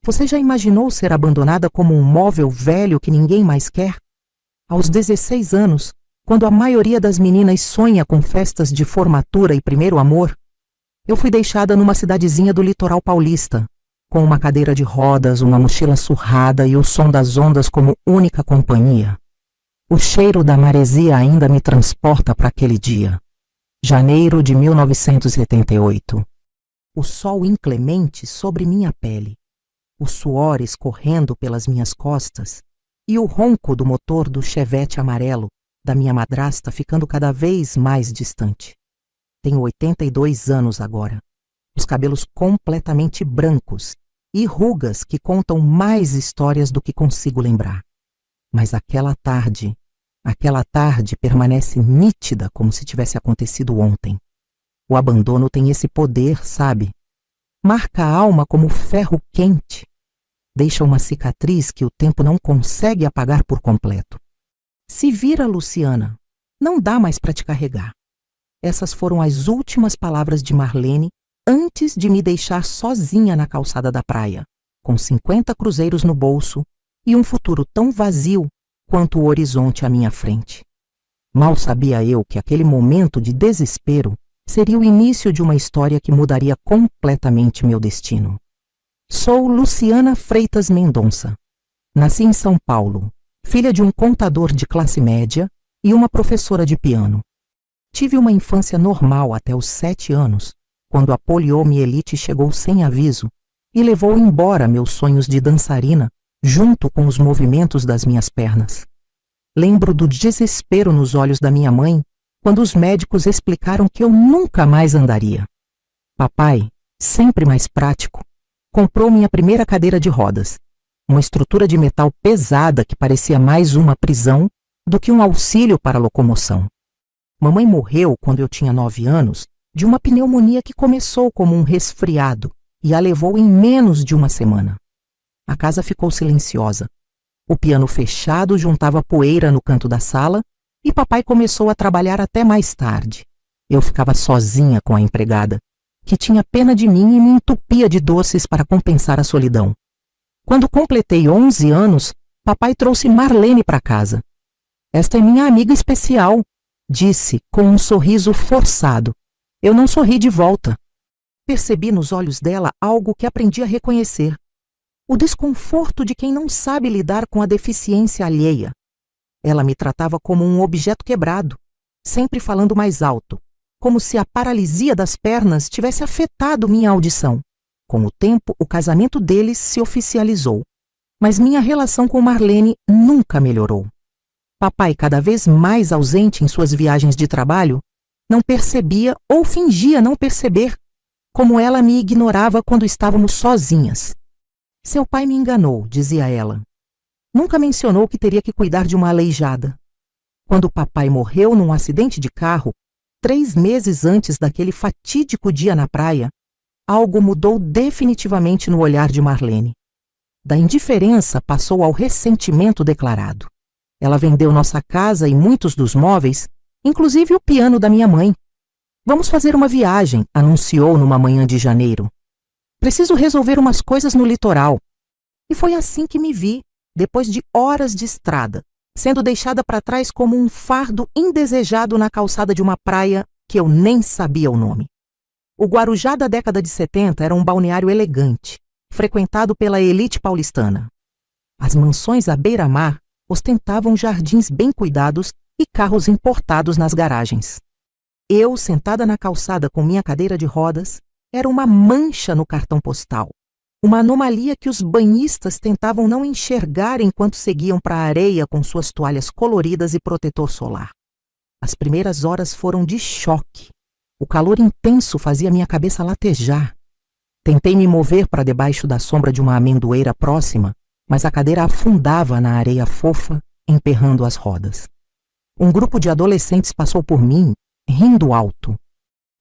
Você já imaginou ser abandonada como um móvel velho que ninguém mais quer? Aos 16 anos, quando a maioria das meninas sonha com festas de formatura e primeiro amor, eu fui deixada numa cidadezinha do litoral paulista, com uma cadeira de rodas, uma mochila surrada e o som das ondas como única companhia. O cheiro da maresia ainda me transporta para aquele dia. Janeiro de 1988. O sol inclemente sobre minha pele, o suor escorrendo pelas minhas costas e o ronco do motor do Chevette amarelo da minha madrasta ficando cada vez mais distante. Tenho 82 anos agora, os cabelos completamente brancos e rugas que contam mais histórias do que consigo lembrar. Mas aquela tarde permanece nítida como se tivesse acontecido ontem. O abandono tem esse poder, sabe? Marca a alma como ferro quente. Deixa uma cicatriz que o tempo não consegue apagar por completo. Se vira, Luciana, não dá mais para te carregar. Essas foram as últimas palavras de Marlene antes de me deixar sozinha na calçada da praia, com 50 cruzeiros no bolso e um futuro tão vazio quanto o horizonte à minha frente. Mal sabia eu que aquele momento de desespero seria o início de uma história que mudaria completamente meu destino. Sou Luciana Freitas Mendonça. Nasci em São Paulo, filha de um contador de classe média e uma professora de piano. Tive uma infância normal até os 7 anos, quando a poliomielite chegou sem aviso e levou embora meus sonhos de dançarina junto com os movimentos das minhas pernas. Lembro do desespero nos olhos da minha mãe quando os médicos explicaram que eu nunca mais andaria. Papai, sempre mais prático, comprou minha primeira cadeira de rodas, uma estrutura de metal pesada que parecia mais uma prisão do que um auxílio para a locomoção. Mamãe morreu quando eu tinha 9 anos de uma pneumonia que começou como um resfriado e a levou em menos de uma semana. A casa ficou silenciosa. O piano fechado juntava poeira no canto da sala e papai começou a trabalhar até mais tarde. Eu ficava sozinha com a empregada, que tinha pena de mim e me entupia de doces para compensar a solidão. Quando completei 11 anos, papai trouxe Marlene para casa. Esta é minha amiga especial, disse com um sorriso forçado. Eu não sorri de volta. Percebi nos olhos dela algo que aprendi a reconhecer. O desconforto de quem não sabe lidar com a deficiência alheia. Ela me tratava como um objeto quebrado, sempre falando mais alto, como se a paralisia das pernas tivesse afetado minha audição. Com o tempo, o casamento deles se oficializou, mas minha relação com Marlene nunca melhorou. Papai, cada vez mais ausente em suas viagens de trabalho, não percebia ou fingia não perceber como ela me ignorava quando estávamos sozinhas. Seu pai me enganou, dizia ela. Nunca mencionou que teria que cuidar de uma aleijada. Quando papai morreu num acidente de carro, 3 meses antes daquele fatídico dia na praia, algo mudou definitivamente no olhar de Marlene. Da indiferença passou ao ressentimento declarado. Ela vendeu nossa casa e muitos dos móveis, inclusive o piano da minha mãe. Vamos fazer uma viagem, anunciou numa manhã de janeiro. Preciso resolver umas coisas no litoral. E foi assim que me vi, depois de horas de estrada, sendo deixada para trás como um fardo indesejado na calçada de uma praia que eu nem sabia o nome. O Guarujá da década de 70 era um balneário elegante, frequentado pela elite paulistana. As mansões à beira-mar ostentavam jardins bem cuidados e carros importados nas garagens. Eu, sentada na calçada com minha cadeira de rodas, era uma mancha no cartão postal, uma anomalia que os banhistas tentavam não enxergar enquanto seguiam para a areia com suas toalhas coloridas e protetor solar. As primeiras horas foram de choque. O calor intenso fazia minha cabeça latejar. Tentei me mover para debaixo da sombra de uma amendoeira próxima, mas a cadeira afundava na areia fofa, emperrando as rodas. Um grupo de adolescentes passou por mim, rindo alto.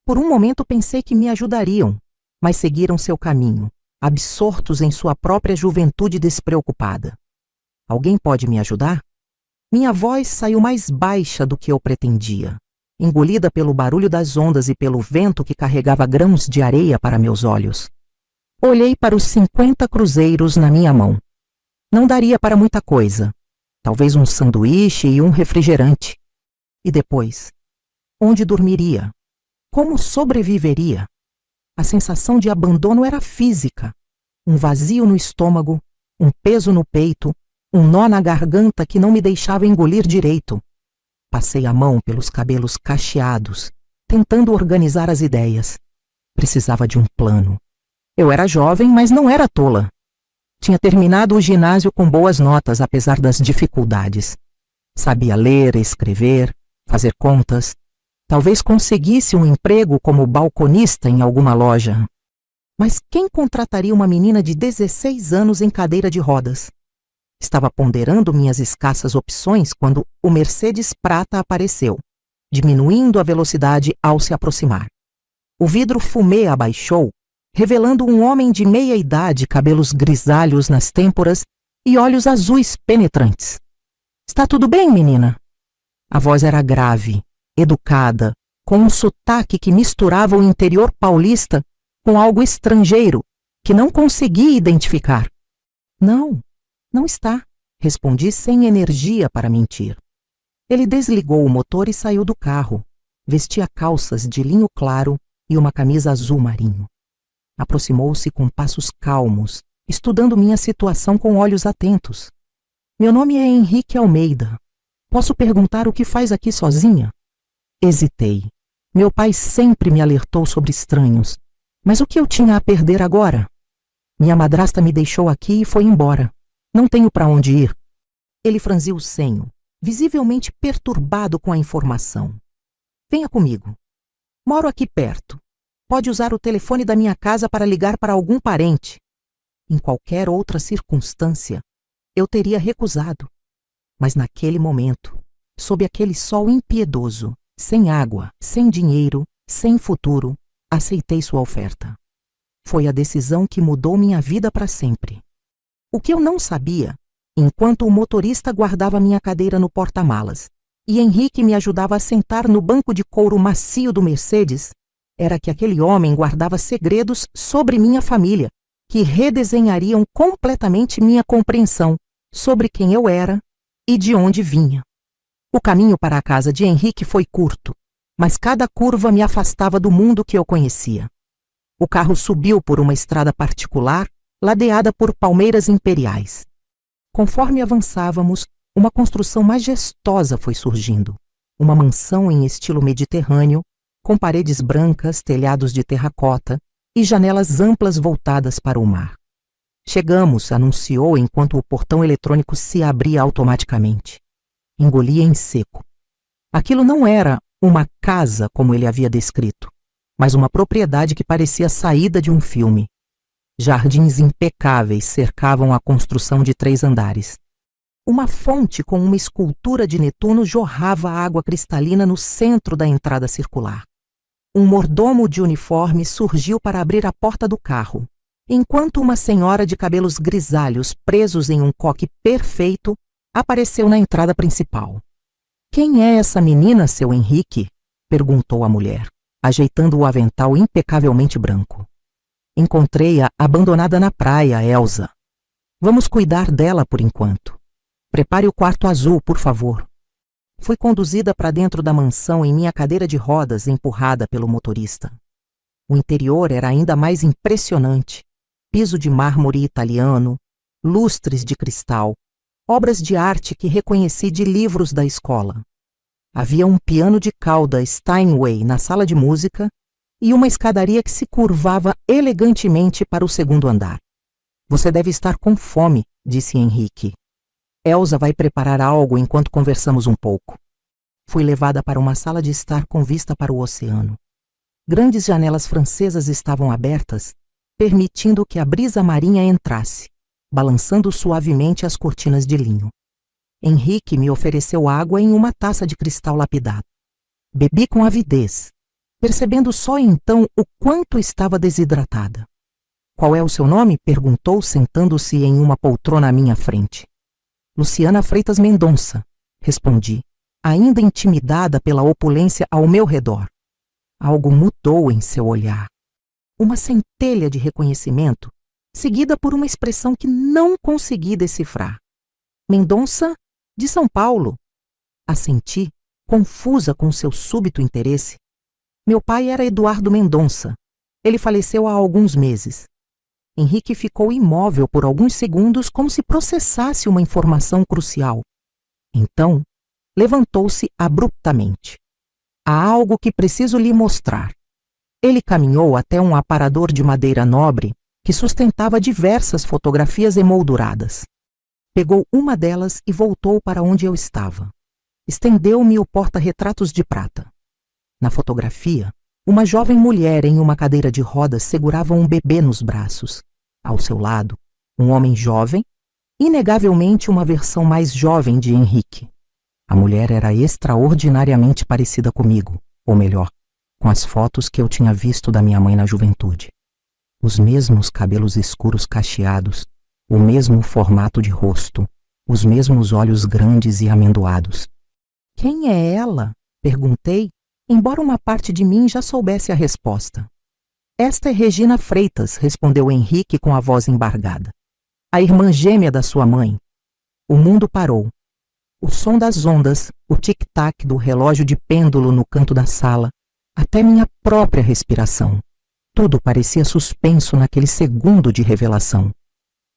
Por um momento pensei que me ajudariam, mas seguiram seu caminho, absortos em sua própria juventude despreocupada. Alguém pode me ajudar? Minha voz saiu mais baixa do que eu pretendia, engolida pelo barulho das ondas e pelo vento que carregava grãos de areia para meus olhos. Olhei para os 50 cruzeiros na minha mão. Não daria para muita coisa. Talvez um sanduíche e um refrigerante. E depois? Onde dormiria? Como sobreviveria? A sensação de abandono era física. Um vazio no estômago, um peso no peito, um nó na garganta que não me deixava engolir direito. Passei a mão pelos cabelos cacheados, tentando organizar as ideias. Precisava de um plano. Eu era jovem, mas não era tola. Tinha terminado o ginásio com boas notas, apesar das dificuldades. Sabia ler, escrever, fazer contas. Talvez conseguisse um emprego como balconista em alguma loja. Mas quem contrataria uma menina de 16 anos em cadeira de rodas? Estava ponderando minhas escassas opções quando o Mercedes prata apareceu, diminuindo a velocidade ao se aproximar. O vidro fumê abaixou, revelando um homem de meia idade, cabelos grisalhos nas têmporas e olhos azuis penetrantes. "Está tudo bem, menina?" A voz era grave, educada, com um sotaque que misturava o interior paulista com algo estrangeiro, que não consegui identificar. Não está", respondi sem energia para mentir. Ele desligou o motor e saiu do carro. Vestia calças de linho claro e uma camisa azul marinho. Aproximou-se com passos calmos, estudando minha situação com olhos atentos. "Meu nome é Henrique Almeida. Posso perguntar o que faz aqui sozinha?" Hesitei. Meu pai sempre me alertou sobre estranhos. Mas o que eu tinha a perder agora? Minha madrasta me deixou aqui e foi embora. Não tenho para onde ir. Ele franziu o senho, visivelmente perturbado com a informação. "Venha comigo. Moro aqui perto. Pode usar o telefone da minha casa para ligar para algum parente." Em qualquer outra circunstância, eu teria recusado. Mas naquele momento, sob aquele sol impiedoso, sem água, sem dinheiro, sem futuro, aceitei sua oferta. Foi a decisão que mudou minha vida para sempre. O que eu não sabia, enquanto o motorista guardava minha cadeira no porta-malas e Henrique me ajudava a sentar no banco de couro macio do Mercedes, era que aquele homem guardava segredos sobre minha família, que redesenhariam completamente minha compreensão sobre quem eu era e de onde vinha. O caminho para a casa de Henrique foi curto, mas cada curva me afastava do mundo que eu conhecia. O carro subiu por uma estrada particular, ladeada por palmeiras imperiais. Conforme avançávamos, uma construção majestosa foi surgindo. Uma mansão em estilo mediterrâneo, com paredes brancas, telhados de terracota e janelas amplas voltadas para o mar. "Chegamos", anunciou enquanto o portão eletrônico se abria automaticamente. Engoli em seco. Aquilo não era uma casa como ele havia descrito, mas uma propriedade que parecia saída de um filme. Jardins impecáveis cercavam a construção de 3 andares. Uma fonte com uma escultura de Netuno jorrava água cristalina no centro da entrada circular. Um mordomo de uniforme surgiu para abrir a porta do carro, enquanto uma senhora de cabelos grisalhos presos em um coque perfeito apareceu na entrada principal. "Quem é essa menina, seu Henrique?" perguntou a mulher, ajeitando o avental impecavelmente branco. "Encontrei-a abandonada na praia, Elsa. Vamos cuidar dela por enquanto. Prepare o quarto azul, por favor." Fui conduzida para dentro da mansão em minha cadeira de rodas, empurrada pelo motorista. O interior era ainda mais impressionante. Piso de mármore italiano, lustres de cristal, obras de arte que reconheci de livros da escola. Havia um piano de cauda Steinway na sala de música e uma escadaria que se curvava elegantemente para o 2º andar. "Você deve estar com fome", disse Henrique. "Elsa vai preparar algo enquanto conversamos um pouco." Fui levada para uma sala de estar com vista para o oceano. Grandes janelas francesas estavam abertas, permitindo que a brisa marinha entrasse, balançando suavemente as cortinas de linho. Henrique me ofereceu água em uma taça de cristal lapidado. Bebi com avidez, percebendo só então o quanto estava desidratada. "Qual é o seu nome?" perguntou, sentando-se em uma poltrona à minha frente. "Luciana Freitas Mendonça", respondi, ainda intimidada pela opulência ao meu redor. Algo mudou em seu olhar. uma centelha de reconhecimento, seguida por uma expressão que não consegui decifrar. Mendonça, de São Paulo. Assenti, confusa com seu súbito interesse. Meu pai era Eduardo Mendonça. Ele faleceu há alguns meses. Henrique ficou imóvel por alguns segundos, como se processasse uma informação crucial. Então, levantou-se abruptamente. Há algo que preciso lhe mostrar. Ele caminhou até um aparador de madeira nobre que sustentava diversas fotografias emolduradas. Pegou uma delas e voltou para onde eu estava. Estendeu-me o porta-retratos de prata. Na fotografia, uma jovem mulher em uma cadeira de rodas segurava um bebê nos braços. Ao seu lado, um homem jovem, inegavelmente uma versão mais jovem de Henrique. A mulher era extraordinariamente parecida comigo, ou melhor, com as fotos que eu tinha visto da minha mãe na juventude. Os mesmos cabelos escuros cacheados, o mesmo formato de rosto, os mesmos olhos grandes e amendoados. Quem é ela? Perguntei, embora uma parte de mim já soubesse a resposta. Esta é Regina Freitas, respondeu Henrique com a voz embargada. A irmã gêmea da sua mãe. O mundo parou. O som das ondas, o tic-tac do relógio de pêndulo no canto da sala, até minha própria respiração. Tudo parecia suspenso naquele segundo de revelação.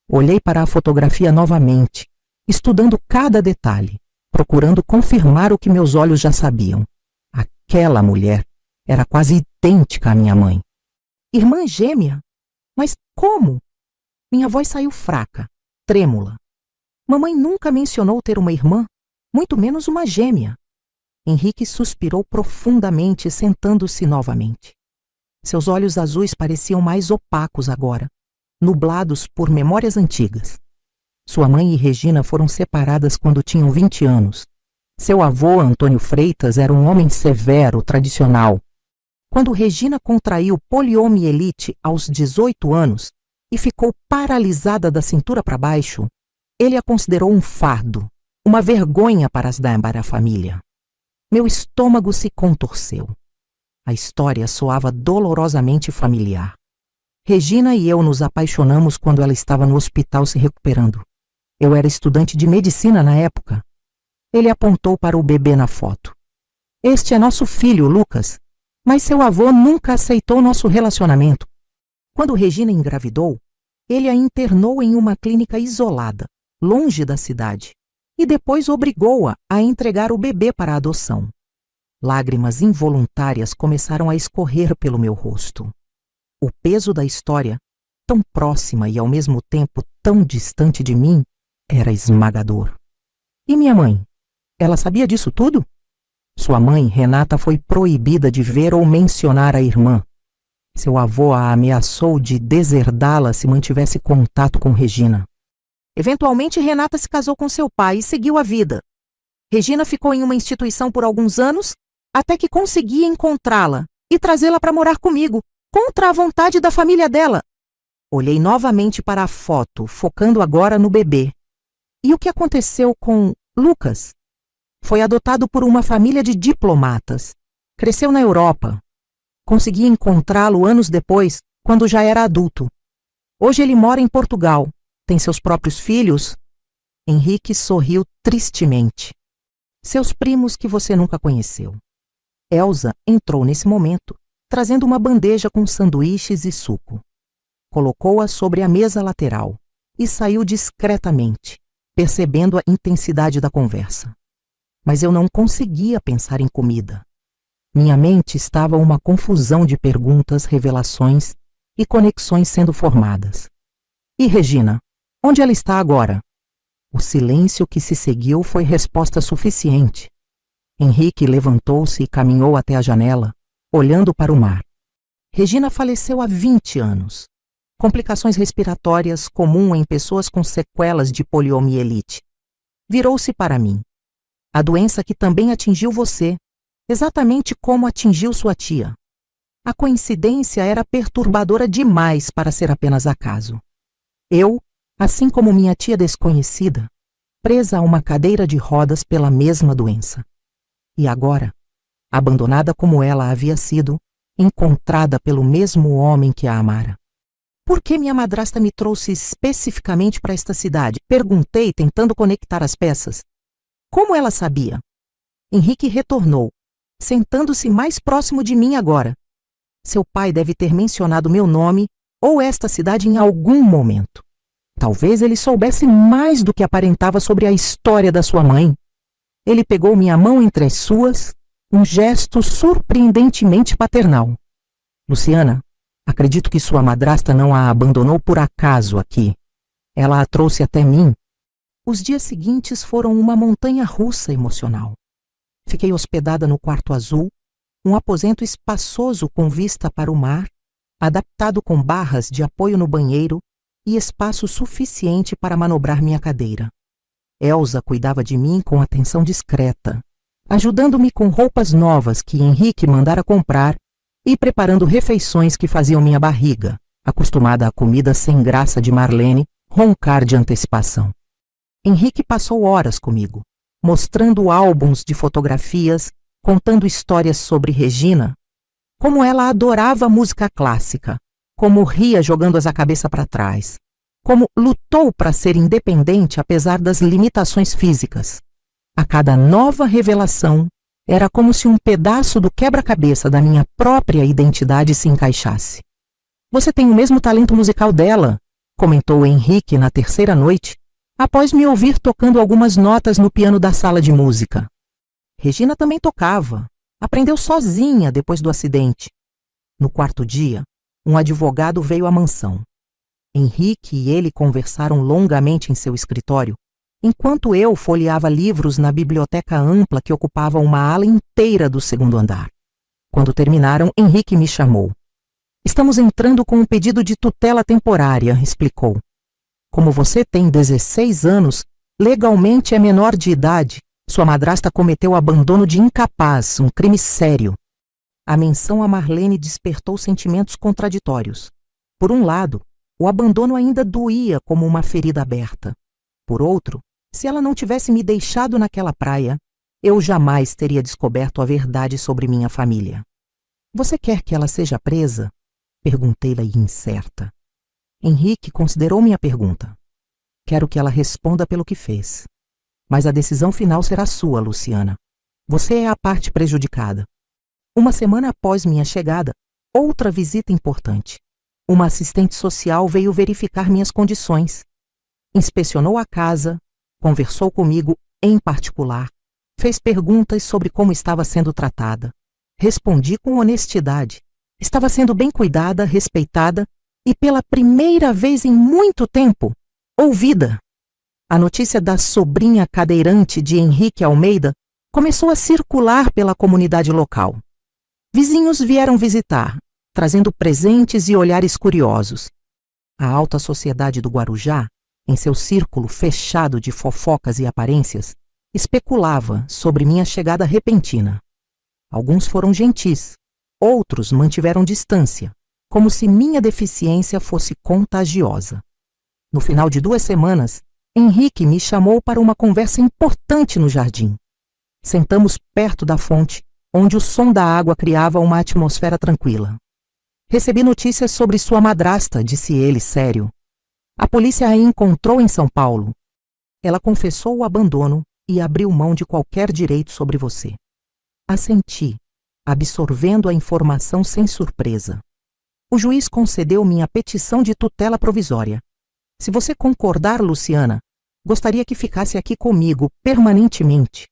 Olhei para a fotografia novamente, estudando cada detalhe, procurando confirmar o que meus olhos já sabiam. Aquela mulher era quase idêntica à minha mãe. Irmã gêmea? Mas como? Minha voz saiu fraca, trêmula. Mamãe nunca mencionou ter uma irmã, muito menos uma gêmea. Henrique suspirou profundamente, sentando-se novamente. Seus olhos azuis pareciam mais opacos agora, nublados por memórias antigas. Sua mãe e Regina foram separadas quando tinham 20 anos. Seu avô, Antônio Freitas, era um homem severo, tradicional. Quando Regina contraiu poliomielite aos 18 anos e ficou paralisada da cintura para baixo, ele a considerou um fardo, uma vergonha para as damas da família. Meu estômago se contorceu. A história soava dolorosamente familiar. Regina e eu nos apaixonamos quando ela estava no hospital se recuperando. Eu era estudante de medicina na época. Ele apontou para o bebê na foto. Este é nosso filho, Lucas, mas seu avô nunca aceitou nosso relacionamento. Quando Regina engravidou, ele a internou em uma clínica isolada, longe da cidade, e depois obrigou-a a entregar o bebê para a adoção. Lágrimas involuntárias começaram a escorrer pelo meu rosto. O peso da história, tão próxima e ao mesmo tempo tão distante de mim, era esmagador. E minha mãe? Ela sabia disso tudo? Sua mãe, Renata, foi proibida de ver ou mencionar a irmã. Seu avô a ameaçou de deserdá-la se mantivesse contato com Regina. Eventualmente, Renata se casou com seu pai e seguiu a vida. Regina ficou em uma instituição por alguns anos, até que consegui encontrá-la e trazê-la para morar comigo, contra a vontade da família dela. Olhei novamente para a foto, focando agora no bebê. E o que aconteceu com Lucas? Foi adotado por uma família de diplomatas. Cresceu na Europa. Consegui encontrá-lo anos depois, quando já era adulto. Hoje ele mora em Portugal. Tem seus próprios filhos. Henrique sorriu tristemente. Seus primos que você nunca conheceu. Elsa entrou nesse momento, trazendo uma bandeja com sanduíches e suco. Colocou-a sobre a mesa lateral e saiu discretamente, percebendo a intensidade da conversa. Mas eu não conseguia pensar em comida. Minha mente estava uma confusão de perguntas, revelações e conexões sendo formadas. E Regina? Onde ela está agora? O silêncio que se seguiu foi resposta suficiente. Henrique levantou-se e caminhou até a janela, olhando para o mar. Regina faleceu há 20 anos. Complicações respiratórias comum em pessoas com sequelas de poliomielite. Virou-se para mim. A doença que também atingiu você, exatamente como atingiu sua tia. A coincidência era perturbadora demais para ser apenas acaso. Eu, assim como minha tia desconhecida, presa a uma cadeira de rodas pela mesma doença. E agora, abandonada como ela havia sido, encontrada pelo mesmo homem que a amara. Por que minha madrasta me trouxe especificamente para esta cidade? Perguntei, tentando conectar as peças. Como ela sabia? Henrique retornou, sentando-se mais próximo de mim agora. Seu pai deve ter mencionado meu nome ou esta cidade em algum momento. Talvez ele soubesse mais do que aparentava sobre a história da sua mãe. Ele pegou minha mão entre as suas, um gesto surpreendentemente paternal. Luciana, acredito que sua madrasta não a abandonou por acaso aqui. Ela a trouxe até mim. Os dias seguintes foram uma montanha-russa emocional. Fiquei hospedada no quarto azul, um aposento espaçoso com vista para o mar, adaptado com barras de apoio no banheiro e espaço suficiente para manobrar minha cadeira. Elsa cuidava de mim com atenção discreta, ajudando-me com roupas novas que Henrique mandara comprar e preparando refeições que faziam minha barriga, acostumada à comida sem graça de Marlene, roncar de antecipação. Henrique passou horas comigo, mostrando álbuns de fotografias, contando histórias sobre Regina, como ela adorava música clássica, como ria jogando-as a cabeça para trás, como lutou para ser independente apesar das limitações físicas. A cada nova revelação, era como se um pedaço do quebra-cabeça da minha própria identidade se encaixasse. Você tem o mesmo talento musical dela, comentou Henrique na terceira noite, após me ouvir tocando algumas notas no piano da sala de música. Regina também tocava. Aprendeu sozinha depois do acidente. No quarto dia, um advogado veio à mansão. Henrique e ele conversaram longamente em seu escritório, enquanto eu folheava livros na biblioteca ampla que ocupava uma ala inteira do segundo andar. Quando terminaram, Henrique me chamou. Estamos entrando com um pedido de tutela temporária, explicou. Como você tem 16 anos, legalmente é menor de idade. Sua madrasta cometeu abandono de incapaz, um crime sério. A menção a Marlene despertou sentimentos contraditórios. Por um lado, o abandono ainda doía como uma ferida aberta. Por outro, se ela não tivesse me deixado naquela praia, eu jamais teria descoberto a verdade sobre minha família. Você quer que ela seja presa? Perguntei-la incerta. Henrique considerou minha pergunta. Quero que ela responda pelo que fez. Mas a decisão final será sua, Luciana. Você é a parte prejudicada. Uma semana após minha chegada, outra visita importante. Uma assistente social veio verificar minhas condições. Inspecionou a casa, conversou comigo em particular, fez perguntas sobre como estava sendo tratada. Respondi com honestidade. Estava sendo bem cuidada, respeitada e, pela primeira vez em muito tempo, ouvida. A notícia da sobrinha cadeirante de Henrique Almeida começou a circular pela comunidade local. Vizinhos vieram visitar, trazendo presentes e olhares curiosos. A alta sociedade do Guarujá, em seu círculo fechado de fofocas e aparências, especulava sobre minha chegada repentina. Alguns foram gentis, outros mantiveram distância, como se minha deficiência fosse contagiosa. No final de 2 semanas, Henrique me chamou para uma conversa importante no jardim. Sentamos perto da fonte, onde o som da água criava uma atmosfera tranquila. Recebi notícias sobre sua madrasta, disse ele, sério. A polícia a encontrou em São Paulo. Ela confessou o abandono e abriu mão de qualquer direito sobre você. Assenti, absorvendo a informação sem surpresa. O juiz concedeu minha petição de tutela provisória. Se você concordar, Luciana, gostaria que ficasse aqui comigo permanentemente.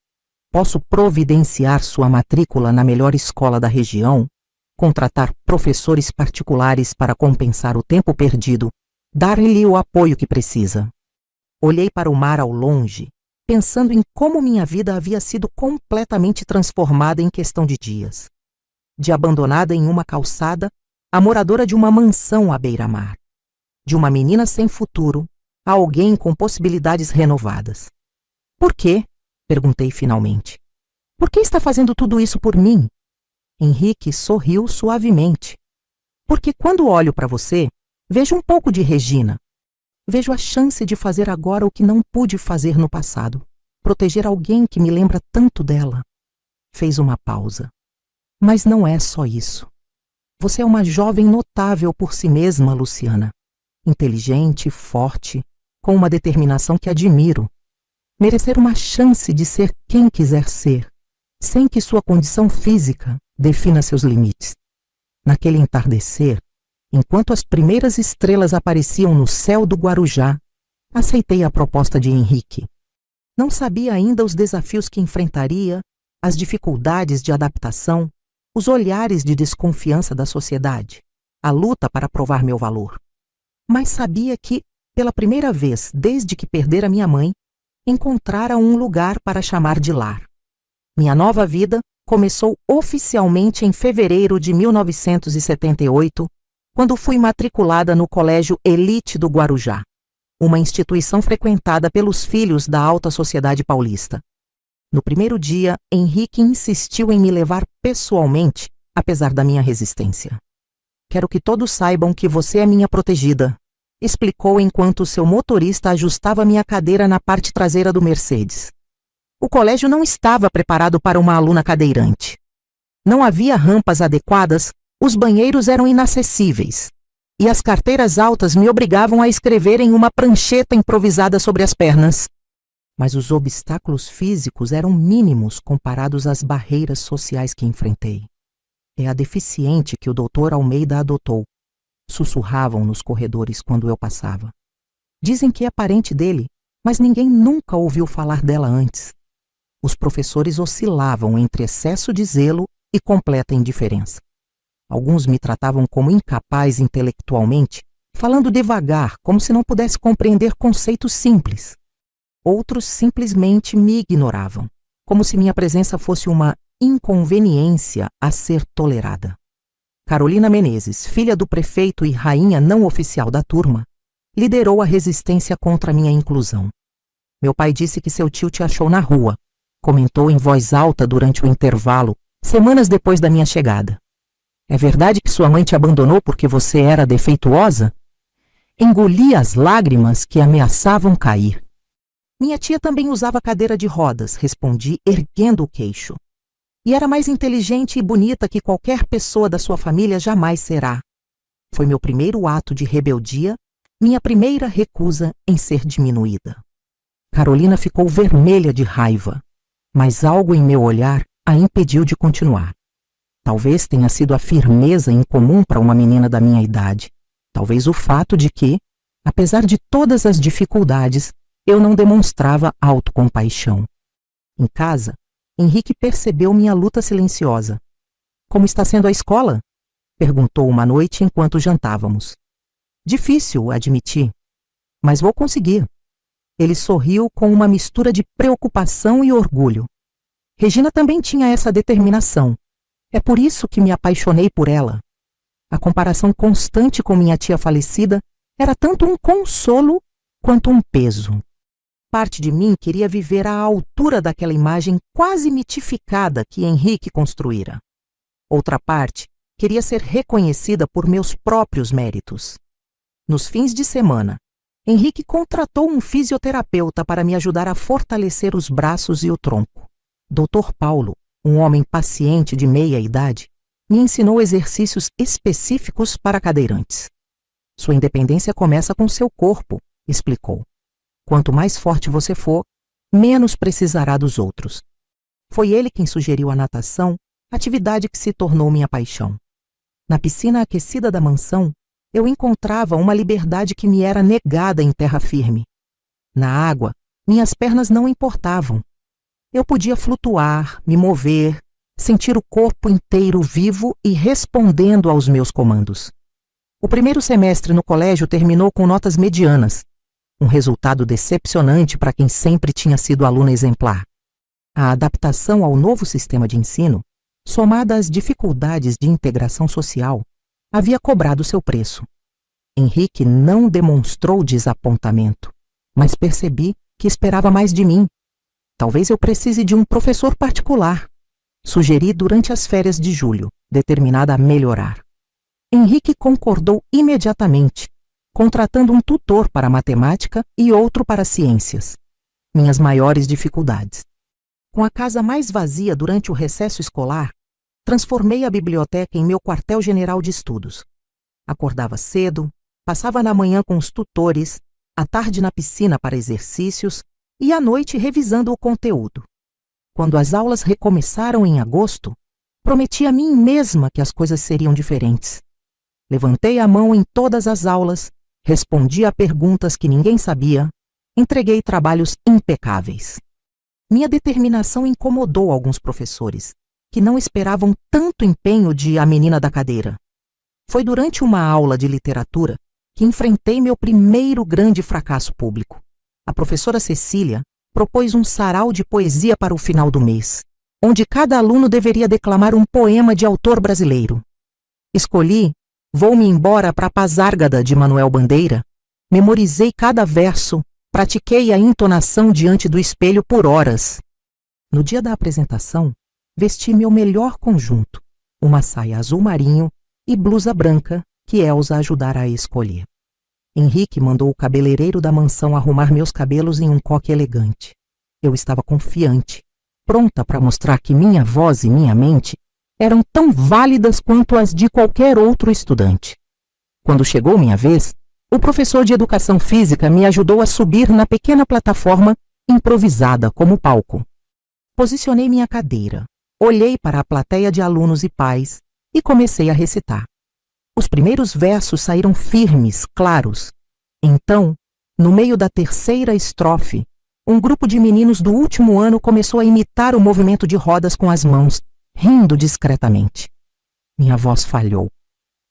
Posso providenciar sua matrícula na melhor escola da região, contratar professores particulares para compensar o tempo perdido, dar-lhe o apoio que precisa. Olhei para o mar ao longe, pensando em como minha vida havia sido completamente transformada em questão de dias. De abandonada em uma calçada, a moradora de uma mansão à beira-mar. De uma menina sem futuro a alguém com possibilidades renovadas. Por quê? Perguntei finalmente. Por que está fazendo tudo isso por mim? Henrique sorriu suavemente. Porque quando olho para você, vejo um pouco de Regina. Vejo a chance de fazer agora o que não pude fazer no passado. Proteger alguém que me lembra tanto dela. Fez uma pausa. Mas não é só isso. Você é uma jovem notável por si mesma, Luciana. Inteligente, forte, com uma determinação que admiro. Merecer uma chance de ser quem quiser ser, sem que sua condição física defina seus limites. Naquele entardecer, enquanto as primeiras estrelas apareciam no céu do Guarujá, aceitei a proposta de Henrique. Não sabia ainda os desafios que enfrentaria, as dificuldades de adaptação, os olhares de desconfiança da sociedade, a luta para provar meu valor. Mas sabia que, pela primeira vez desde que perdera minha mãe, encontrara um lugar para chamar de lar. Minha nova vida começou oficialmente em fevereiro de 1978, quando fui matriculada no Colégio Elite do Guarujá, uma instituição frequentada pelos filhos da alta sociedade paulista. No primeiro dia, Henrique insistiu em me levar pessoalmente, apesar da minha resistência. Quero que todos saibam que você é minha protegida, explicou enquanto seu motorista ajustava minha cadeira na parte traseira do Mercedes. O colégio não estava preparado para uma aluna cadeirante. Não havia rampas adequadas, os banheiros eram inacessíveis, e as carteiras altas me obrigavam a escrever em uma prancheta improvisada sobre as pernas. Mas os obstáculos físicos eram mínimos comparados às barreiras sociais que enfrentei. É a deficiente que o Dr. Almeida adotou, sussurravam nos corredores quando eu passava. Dizem que é parente dele, mas ninguém nunca ouviu falar dela antes. Os professores oscilavam entre excesso de zelo e completa indiferença. Alguns me tratavam como incapaz intelectualmente, falando devagar, como se não pudesse compreender conceitos simples. Outros simplesmente me ignoravam, como se minha presença fosse uma inconveniência a ser tolerada. Carolina Menezes, filha do prefeito e rainha não oficial da turma, liderou a resistência contra minha inclusão. Meu pai disse que seu tio te achou na rua, comentou em voz alta durante o intervalo, semanas depois da minha chegada. É verdade que sua mãe te abandonou porque você era defeituosa? Engoli as lágrimas que ameaçavam cair. Minha tia também usava cadeira de rodas, respondi, erguendo o queixo. E era mais inteligente e bonita que qualquer pessoa da sua família jamais será. Foi meu primeiro ato de rebeldia, minha primeira recusa em ser diminuída. Carolina ficou vermelha de raiva, mas algo em meu olhar a impediu de continuar. Talvez tenha sido a firmeza incomum para uma menina da minha idade. Talvez o fato de que, apesar de todas as dificuldades, eu não demonstrava autocompaixão. Em casa, Henrique percebeu minha luta silenciosa. Como está sendo a escola? Perguntou uma noite enquanto jantávamos. Difícil, admiti, mas vou conseguir. Ele sorriu com uma mistura de preocupação e orgulho. Regina também tinha essa determinação. É por isso que me apaixonei por ela. A comparação constante com minha tia falecida era tanto um consolo quanto um peso. Parte de mim queria viver à altura daquela imagem quase mitificada que Henrique construíra. Outra parte queria ser reconhecida por meus próprios méritos. Nos fins de semana, Henrique contratou um fisioterapeuta para me ajudar a fortalecer os braços e o tronco. Dr. Paulo, um homem paciente de meia idade, me ensinou exercícios específicos para cadeirantes. Sua independência começa com seu corpo, explicou. Quanto mais forte você for, menos precisará dos outros. Foi ele quem sugeriu a natação, atividade que se tornou minha paixão. Na piscina aquecida da mansão, eu encontrava uma liberdade que me era negada em terra firme. Na água, minhas pernas não importavam. Eu podia flutuar, me mover, sentir o corpo inteiro vivo e respondendo aos meus comandos. O primeiro semestre no colégio terminou com notas medianas, um resultado decepcionante para quem sempre tinha sido aluna exemplar. A adaptação ao novo sistema de ensino, somada às dificuldades de integração social, havia cobrado seu preço. Henrique não demonstrou desapontamento, mas percebi que esperava mais de mim. Talvez eu precise de um professor particular. Sugeri durante as férias de julho, determinada a melhorar. Henrique concordou imediatamente, contratando um tutor para matemática e outro para ciências. Minhas maiores dificuldades. Com a casa mais vazia durante o recesso escolar, transformei a biblioteca em meu quartel-general de estudos. Acordava cedo, passava na manhã com os tutores, à tarde na piscina para exercícios e à noite revisando o conteúdo. Quando as aulas recomeçaram em agosto, prometi a mim mesma que as coisas seriam diferentes. Levantei a mão em todas as aulas, respondi a perguntas que ninguém sabia, entreguei trabalhos impecáveis. Minha determinação incomodou alguns professores, que não esperavam tanto empenho de A Menina da Cadeira. Foi durante uma aula de literatura que enfrentei meu primeiro grande fracasso público. A professora Cecília propôs um sarau de poesia para o final do mês, onde cada aluno deveria declamar um poema de autor brasileiro. Escolhi Vou-me embora para a Pazárgada, de Manuel Bandeira, memorizei cada verso, pratiquei a entonação diante do espelho por horas. No dia da apresentação, vesti meu melhor conjunto, uma saia azul marinho e blusa branca que Elsa ajudara a escolher. Henrique mandou o cabeleireiro da mansão arrumar meus cabelos em um coque elegante. Eu estava confiante, pronta para mostrar que minha voz e minha mente eram tão válidas quanto as de qualquer outro estudante. Quando chegou minha vez, o professor de educação física me ajudou a subir na pequena plataforma improvisada como palco. Posicionei minha cadeira, olhei para a plateia de alunos e pais e comecei a recitar. Os primeiros versos saíram firmes, claros. Então, no meio da terceira estrofe, um grupo de meninos do último ano começou a imitar o movimento de rodas com as mãos, rindo discretamente. Minha voz falhou.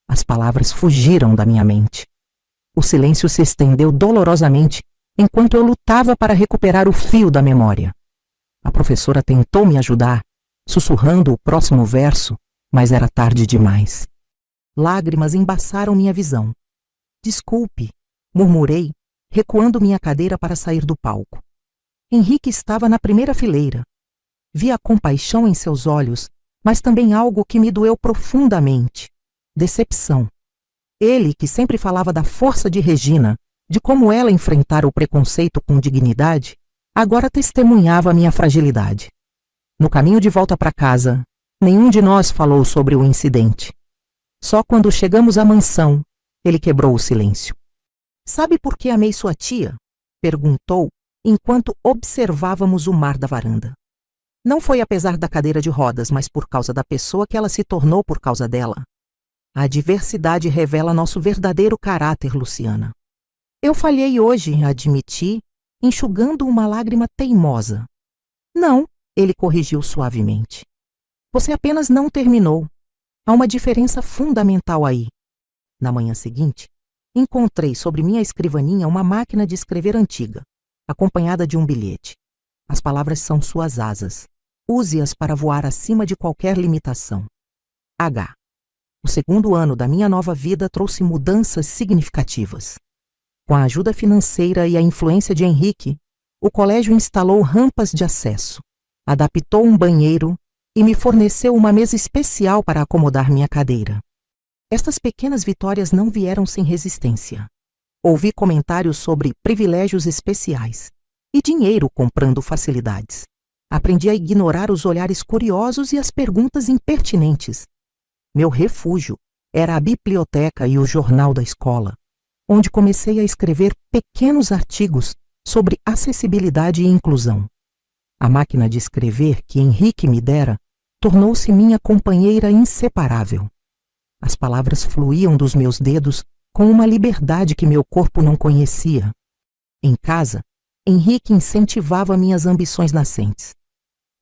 As palavras fugiram da minha mente. O silêncio se estendeu dolorosamente enquanto eu lutava para recuperar o fio da memória. A professora tentou me ajudar, sussurrando o próximo verso, mas era tarde demais. Lágrimas embaçaram minha visão. Desculpe, murmurei, recuando minha cadeira para sair do palco. Henrique estava na primeira fileira. Vi a compaixão em seus olhos, mas também algo que me doeu profundamente: decepção. Ele, que sempre falava da força de Regina, de como ela enfrentara o preconceito com dignidade, agora testemunhava minha fragilidade. No caminho de volta para casa, nenhum de nós falou sobre o incidente. Só quando chegamos à mansão, ele quebrou o silêncio. Sabe por que amei sua tia? Perguntou, enquanto observávamos o mar da varanda. Não foi apesar da cadeira de rodas, mas por causa da pessoa que ela se tornou por causa dela. A adversidade revela nosso verdadeiro caráter, Luciana. Eu falhei hoje, admiti, enxugando uma lágrima teimosa. Não, ele corrigiu suavemente. Você apenas não terminou. Há uma diferença fundamental aí. Na manhã seguinte, encontrei sobre minha escrivaninha uma máquina de escrever antiga, acompanhada de um bilhete. As palavras são suas asas. Use-as para voar acima de qualquer limitação. H. O segundo ano da minha nova vida trouxe mudanças significativas. Com a ajuda financeira e a influência de Henrique, o colégio instalou rampas de acesso, adaptou um banheiro e me forneceu uma mesa especial para acomodar minha cadeira. Estas pequenas vitórias não vieram sem resistência. Ouvi comentários sobre privilégios especiais e dinheiro comprando facilidades. Aprendi a ignorar os olhares curiosos e as perguntas impertinentes. Meu refúgio era a biblioteca e o jornal da escola, onde comecei a escrever pequenos artigos sobre acessibilidade e inclusão. A máquina de escrever que Henrique me dera tornou-se minha companheira inseparável. As palavras fluíam dos meus dedos com uma liberdade que meu corpo não conhecia. Em casa, Henrique incentivava minhas ambições nascentes.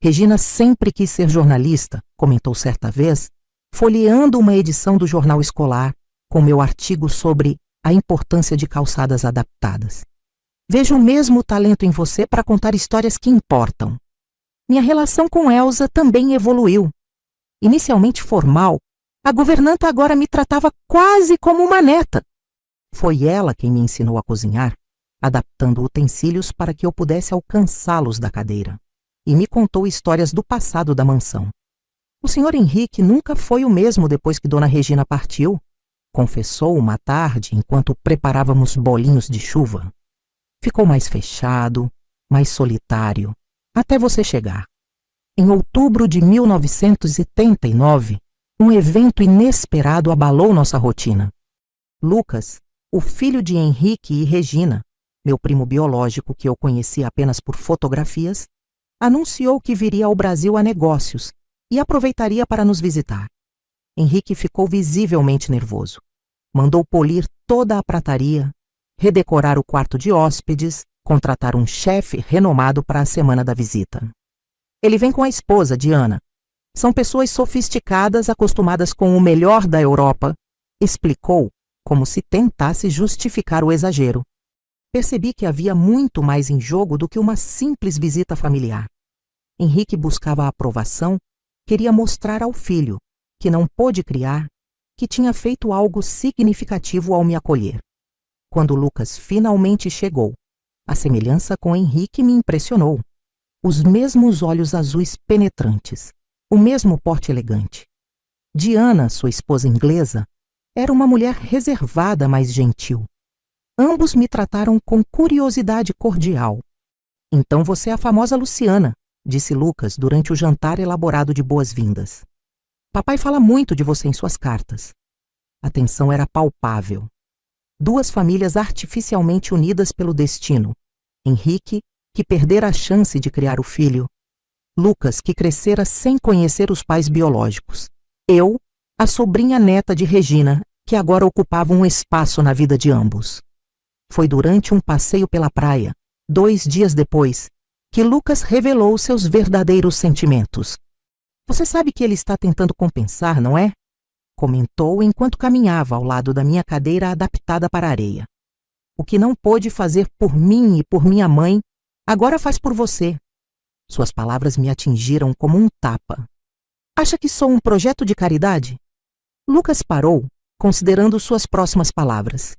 Regina sempre quis ser jornalista, comentou certa vez, folheando uma edição do jornal escolar com meu artigo sobre a importância de calçadas adaptadas. Vejo o mesmo talento em você para contar histórias que importam. Minha relação com Elsa também evoluiu. Inicialmente formal, a governanta agora me tratava quase como uma neta. Foi ela quem me ensinou a cozinhar, adaptando utensílios para que eu pudesse alcançá-los da cadeira, e me contou histórias do passado da mansão. O senhor Henrique nunca foi o mesmo depois que Dona Regina partiu, confessou uma tarde enquanto preparávamos bolinhos de chuva. Ficou mais fechado, mais solitário, até você chegar. Em outubro de 1979, um evento inesperado abalou nossa rotina. Lucas, o filho de Henrique e Regina, meu primo biológico que eu conhecia apenas por fotografias, anunciou que viria ao Brasil a negócios e aproveitaria para nos visitar. Henrique ficou visivelmente nervoso. Mandou polir toda a prataria, redecorar o quarto de hóspedes, contratar um chefe renomado para a semana da visita. Ele vem com a esposa, Diana. São pessoas sofisticadas, acostumadas com o melhor da Europa, explicou, como se tentasse justificar o exagero. Percebi que havia muito mais em jogo do que uma simples visita familiar. Henrique buscava a aprovação, queria mostrar ao filho, que não pôde criar, que tinha feito algo significativo ao me acolher. Quando Lucas finalmente chegou, a semelhança com Henrique me impressionou. Os mesmos olhos azuis penetrantes, o mesmo porte elegante. Diana, sua esposa inglesa, era uma mulher reservada, mas gentil. Ambos me trataram com curiosidade cordial. "Então você é a famosa Luciana", disse Lucas durante o jantar elaborado de boas-vindas. "Papai fala muito de você em suas cartas." A tensão era palpável. Duas famílias artificialmente unidas pelo destino. Henrique, que perdera a chance de criar o filho. Lucas, que crescera sem conhecer os pais biológicos. Eu, a sobrinha neta de Regina, que agora ocupava um espaço na vida de ambos. Foi durante um passeio pela praia, 2 dias depois, que Lucas revelou seus verdadeiros sentimentos. "Você sabe que ele está tentando compensar, não é?" comentou enquanto caminhava ao lado da minha cadeira adaptada para a areia. "O que não pôde fazer por mim e por minha mãe, agora faz por você." Suas palavras me atingiram como um tapa. "Acha que sou um projeto de caridade?" Lucas parou, considerando suas próximas palavras.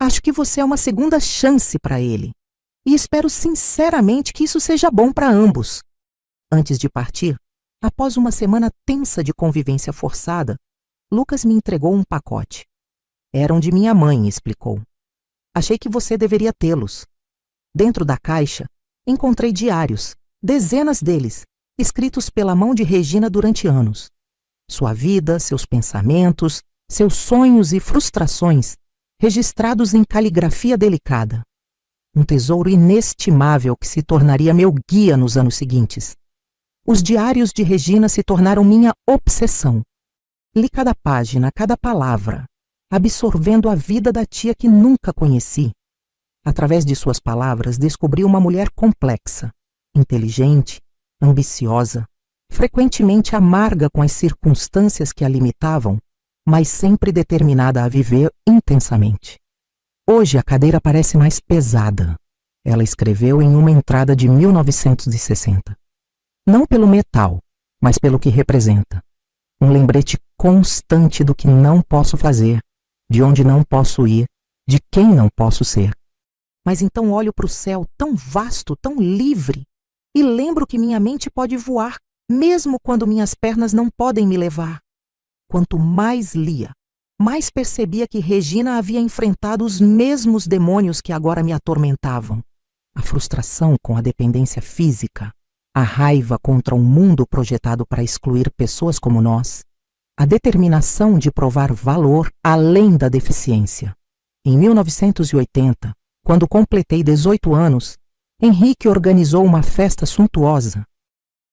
"Acho que você é uma segunda chance para ele. E espero sinceramente que isso seja bom para ambos." Antes de partir, após uma semana tensa de convivência forçada, Lucas me entregou um pacote. "Eram de minha mãe", explicou. "Achei que você deveria tê-los." Dentro da caixa, encontrei diários, dezenas deles, escritos pela mão de Regina durante anos. Sua vida, seus pensamentos, seus sonhos e frustrações, registrados em caligrafia delicada. Um tesouro inestimável que se tornaria meu guia nos anos seguintes. Os diários de Regina se tornaram minha obsessão. Li cada página, cada palavra, absorvendo a vida da tia que nunca conheci. Através de suas palavras, descobri uma mulher complexa, inteligente, ambiciosa, frequentemente amarga com as circunstâncias que a limitavam, mas sempre determinada a viver intensamente. "Hoje a cadeira parece mais pesada", ela escreveu em uma entrada de 1960. "Não pelo metal, mas pelo que representa. Um lembrete constante do que não posso fazer, de onde não posso ir, de quem não posso ser. Mas então olho para o céu tão vasto, tão livre, e lembro que minha mente pode voar, mesmo quando minhas pernas não podem me levar." Quanto mais lia, mais percebia que Regina havia enfrentado os mesmos demônios que agora me atormentavam. A frustração com a dependência física, a raiva contra um mundo projetado para excluir pessoas como nós, a determinação de provar valor além da deficiência. Em 1980, quando completei 18 anos, Henrique organizou uma festa suntuosa.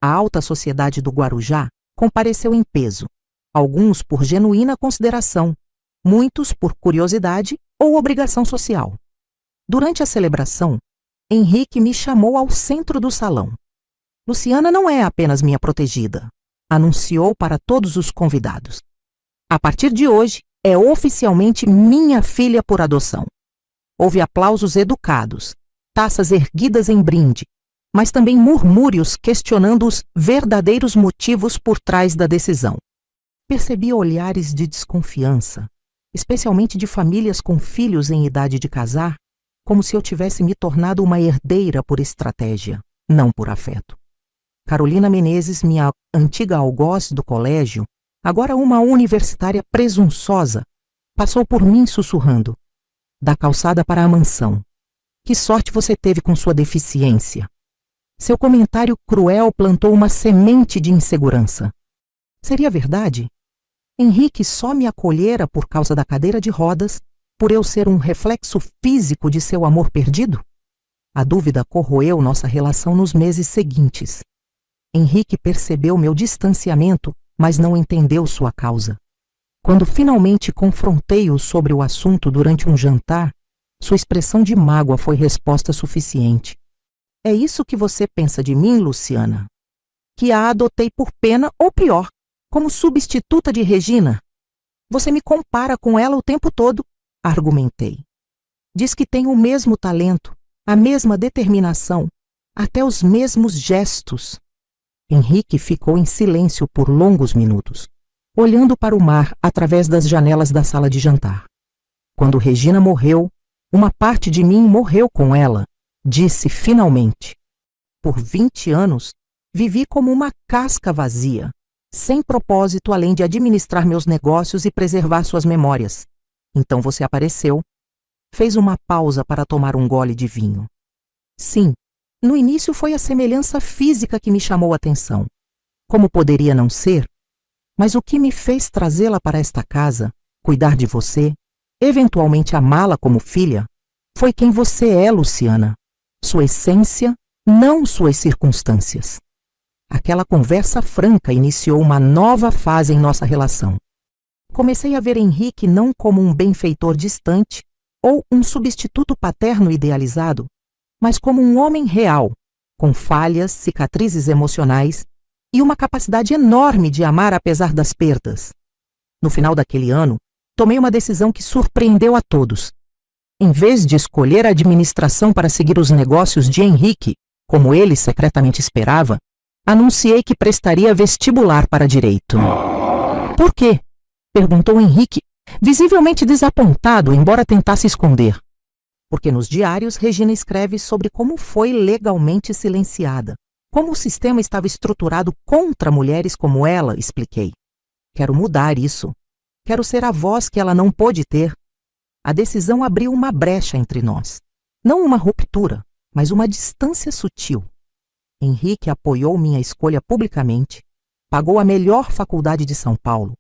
A alta sociedade do Guarujá compareceu em peso, alguns por genuína consideração, muitos por curiosidade ou obrigação social. Durante a celebração, Henrique me chamou ao centro do salão. "Luciana não é apenas minha protegida", anunciou para todos os convidados. "A partir de hoje, é oficialmente minha filha por adoção." Houve aplausos educados, taças erguidas em brinde, mas também murmúrios questionando os verdadeiros motivos por trás da decisão. Percebi olhares de desconfiança, especialmente de famílias com filhos em idade de casar, como se eu tivesse me tornado uma herdeira por estratégia, não por afeto. Carolina Menezes, minha antiga algoz do colégio, agora uma universitária presunçosa, passou por mim sussurrando: "Da calçada para a mansão. Que sorte você teve com sua deficiência." Seu comentário cruel plantou uma semente de insegurança. Seria verdade? Henrique só me acolhera por causa da cadeira de rodas, por eu ser um reflexo físico de seu amor perdido? A dúvida corroeu nossa relação nos meses seguintes. Henrique percebeu meu distanciamento, mas não entendeu sua causa. Quando finalmente confrontei-o sobre o assunto durante um jantar, sua expressão de mágoa foi resposta suficiente. É isso que você pensa de mim, Luciana? Que a adotei por pena ou pior, como substituta de Regina? Você me compara com ela o tempo todo, argumentei. Diz que tenho o mesmo talento, a mesma determinação, até os mesmos gestos. Henrique ficou em silêncio por longos minutos, olhando para o mar através das janelas da sala de jantar. Quando Regina morreu, uma parte de mim morreu com ela, disse finalmente. Por 20 anos, vivi como uma casca vazia, sem propósito além de administrar meus negócios e preservar suas memórias. Então você apareceu. Fez uma pausa para tomar um gole de vinho. Sim, no início foi a semelhança física que me chamou a atenção. Como poderia não ser? Mas o que me fez trazê-la para esta casa, cuidar de você, eventualmente amá-la como filha, foi quem você é, Luciana. Sua essência, não suas circunstâncias. Aquela conversa franca iniciou uma nova fase em nossa relação. Comecei a ver Henrique não como um benfeitor distante ou um substituto paterno idealizado, mas como um homem real, com falhas, cicatrizes emocionais e uma capacidade enorme de amar apesar das perdas. No final daquele ano, tomei uma decisão que surpreendeu a todos. Em vez de escolher a administração para seguir os negócios de Henrique, como ele secretamente esperava, anunciei que prestaria vestibular para direito. Por quê? Perguntou Henrique, visivelmente desapontado, embora tentasse esconder. Porque nos diários Regina escreve sobre como foi legalmente silenciada, como o sistema estava estruturado contra mulheres como ela, expliquei. Quero mudar isso. Quero ser a voz que ela não pôde ter. A decisão abriu uma brecha entre nós. Não uma ruptura, mas uma distância sutil. Henrique apoiou minha escolha publicamente, pagou a melhor faculdade de São Paulo,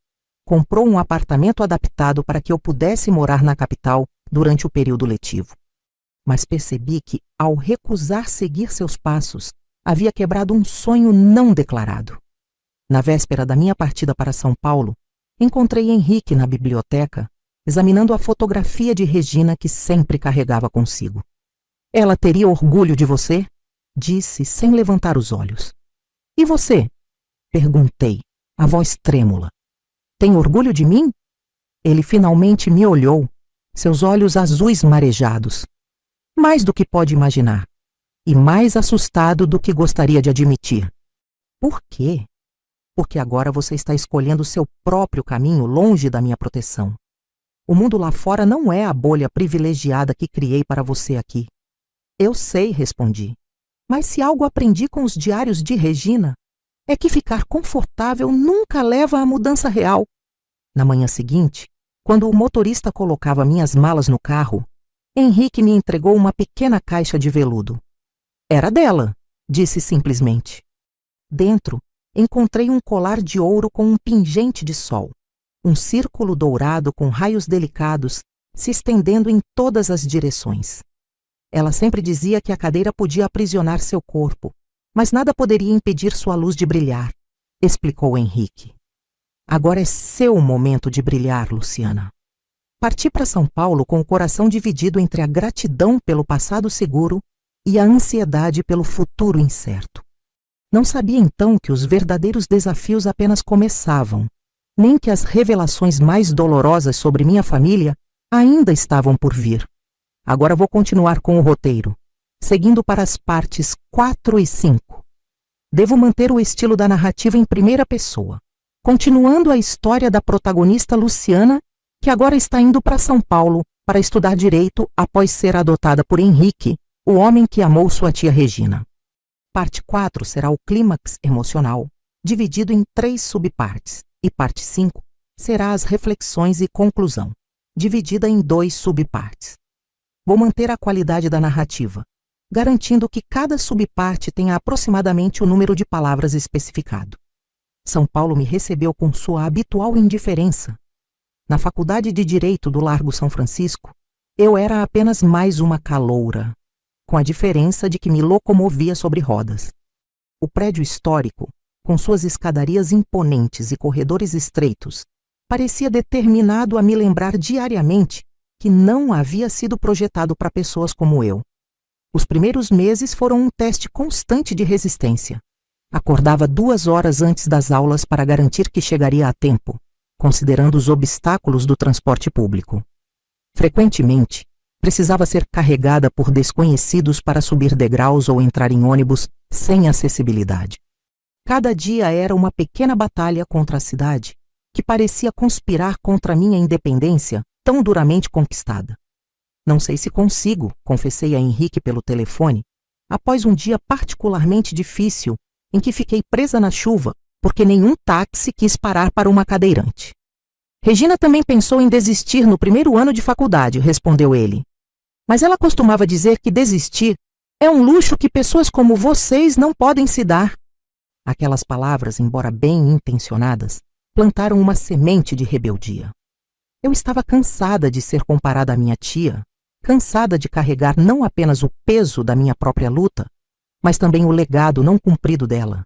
comprou um apartamento adaptado para que eu pudesse morar na capital durante o período letivo. Mas percebi que, ao recusar seguir seus passos, havia quebrado um sonho não declarado. Na véspera da minha partida para São Paulo, encontrei Henrique na biblioteca, examinando a fotografia de Regina que sempre carregava consigo. Ela teria orgulho de você? Disse sem levantar os olhos. E você? Perguntei, a voz trêmula. Tem orgulho de mim? Ele finalmente me olhou, seus olhos azuis marejados. Mais do que pode imaginar. E mais assustado do que gostaria de admitir. Por quê? Porque agora você está escolhendo seu próprio caminho longe da minha proteção. O mundo lá fora não é a bolha privilegiada que criei para você aqui. Eu sei, respondi. Mas se algo aprendi com os diários de Regina, é que ficar confortável nunca leva à mudança real. Na manhã seguinte, quando o motorista colocava minhas malas no carro, Henrique me entregou uma pequena caixa de veludo. Era dela, disse simplesmente. Dentro, encontrei um colar de ouro com um pingente de sol, um círculo dourado com raios delicados se estendendo em todas as direções. Ela sempre dizia que a cadeira podia aprisionar seu corpo, mas nada poderia impedir sua luz de brilhar, explicou Henrique. Agora é seu momento de brilhar, Luciana. Parti para São Paulo com o coração dividido entre a gratidão pelo passado seguro e a ansiedade pelo futuro incerto. Não sabia então que os verdadeiros desafios apenas começavam, nem que as revelações mais dolorosas sobre minha família ainda estavam por vir. Agora vou continuar com o roteiro, seguindo para as partes 4 e 5. Devo manter o estilo da narrativa em primeira pessoa, continuando a história da protagonista Luciana, que agora está indo para São Paulo para estudar direito após ser adotada por Henrique, o homem que amou sua tia Regina. Parte 4 será o clímax emocional, dividido em 3 subpartes, e parte 5 será as reflexões e conclusão, dividida em 2 subpartes. Vou manter a qualidade da narrativa, garantindo que cada subparte tenha aproximadamente o número de palavras especificado. São Paulo me recebeu com sua habitual indiferença. Na Faculdade de Direito do Largo São Francisco, eu era apenas mais uma caloura, com a diferença de que me locomovia sobre rodas. O prédio histórico, com suas escadarias imponentes e corredores estreitos, parecia determinado a me lembrar diariamente que não havia sido projetado para pessoas como eu. Os primeiros meses foram um teste constante de resistência. Acordava 2 horas antes das aulas para garantir que chegaria a tempo, considerando os obstáculos do transporte público. Frequentemente, precisava ser carregada por desconhecidos para subir degraus ou entrar em ônibus sem acessibilidade. Cada dia era uma pequena batalha contra a cidade, que parecia conspirar contra minha independência tão duramente conquistada. Não sei se consigo, confessei a Henrique pelo telefone, após um dia particularmente difícil em que fiquei presa na chuva porque nenhum táxi quis parar para uma cadeirante. Regina também pensou em desistir no primeiro ano de faculdade, respondeu ele. Mas ela costumava dizer que desistir é um luxo que pessoas como vocês não podem se dar. Aquelas palavras, embora bem intencionadas, plantaram uma semente de rebeldia. Eu estava cansada de ser comparada à minha tia, cansada de carregar não apenas o peso da minha própria luta, mas também o legado não cumprido dela.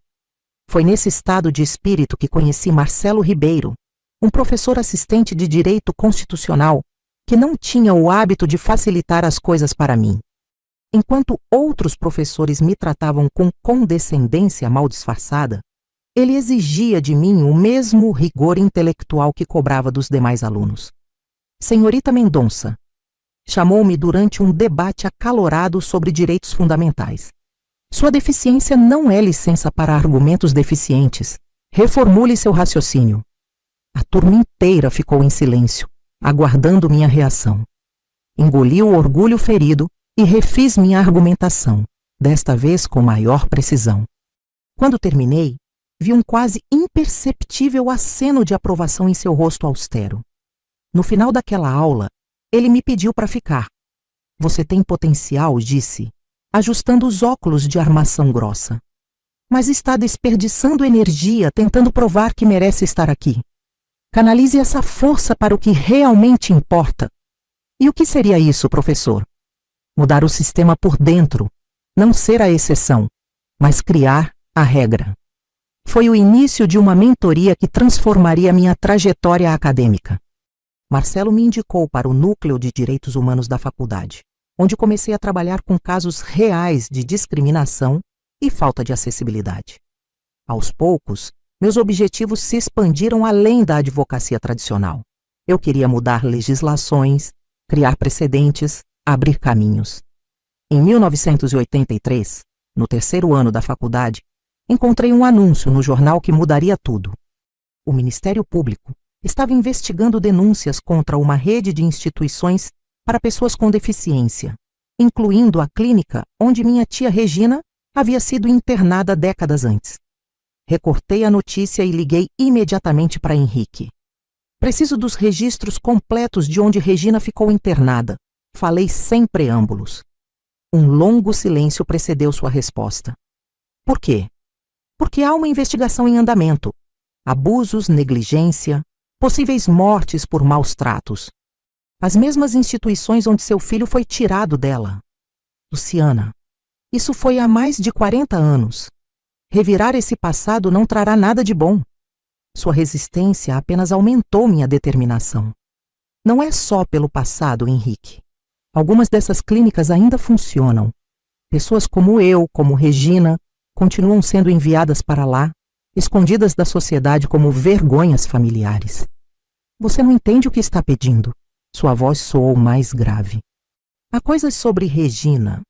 Foi nesse estado de espírito que conheci Marcelo Ribeiro, um professor assistente de Direito Constitucional que não tinha o hábito de facilitar as coisas para mim. Enquanto outros professores me tratavam com condescendência mal disfarçada, ele exigia de mim o mesmo rigor intelectual que cobrava dos demais alunos. Senhorita Mendonça, chamou-me durante um debate acalorado sobre direitos fundamentais. Sua deficiência não é licença para argumentos deficientes. Reformule seu raciocínio. A turma inteira ficou em silêncio, aguardando minha reação. Engoli o orgulho ferido e refiz minha argumentação, desta vez com maior precisão. Quando terminei, vi um quase imperceptível aceno de aprovação em seu rosto austero. No final daquela aula, ele me pediu para ficar. Você tem potencial, disse, ajustando os óculos de armação grossa. Mas está desperdiçando energia tentando provar que merece estar aqui. Canalize essa força para o que realmente importa. E o que seria isso, professor? Mudar o sistema por dentro, não ser a exceção, mas criar a regra. Foi o início de uma mentoria que transformaria minha trajetória acadêmica. Marcelo me indicou para o Núcleo de Direitos Humanos da faculdade, onde comecei a trabalhar com casos reais de discriminação e falta de acessibilidade. Aos poucos, meus objetivos se expandiram além da advocacia tradicional. Eu queria mudar legislações, criar precedentes, abrir caminhos. Em 1983, no 3º ano da faculdade, encontrei um anúncio no jornal que mudaria tudo. O Ministério Público estava investigando denúncias contra uma rede de instituições para pessoas com deficiência, incluindo a clínica onde minha tia Regina havia sido internada décadas antes. Recortei a notícia e liguei imediatamente para Henrique. Preciso dos registros completos de onde Regina ficou internada. Falei sem preâmbulos. Um longo silêncio precedeu sua resposta. Por quê? Porque há uma investigação em andamento. Abusos, negligência, possíveis mortes por maus tratos. As mesmas instituições onde seu filho foi tirado dela. Luciana, isso foi há mais de 40 anos. Revirar esse passado não trará nada de bom. Sua resistência apenas aumentou minha determinação. Não é só pelo passado, Henrique. Algumas dessas clínicas ainda funcionam. Pessoas como eu, como Regina, continuam sendo enviadas para lá, escondidas da sociedade como vergonhas familiares. Você não entende o que está pedindo. Sua voz soou mais grave. Há coisas sobre Regina,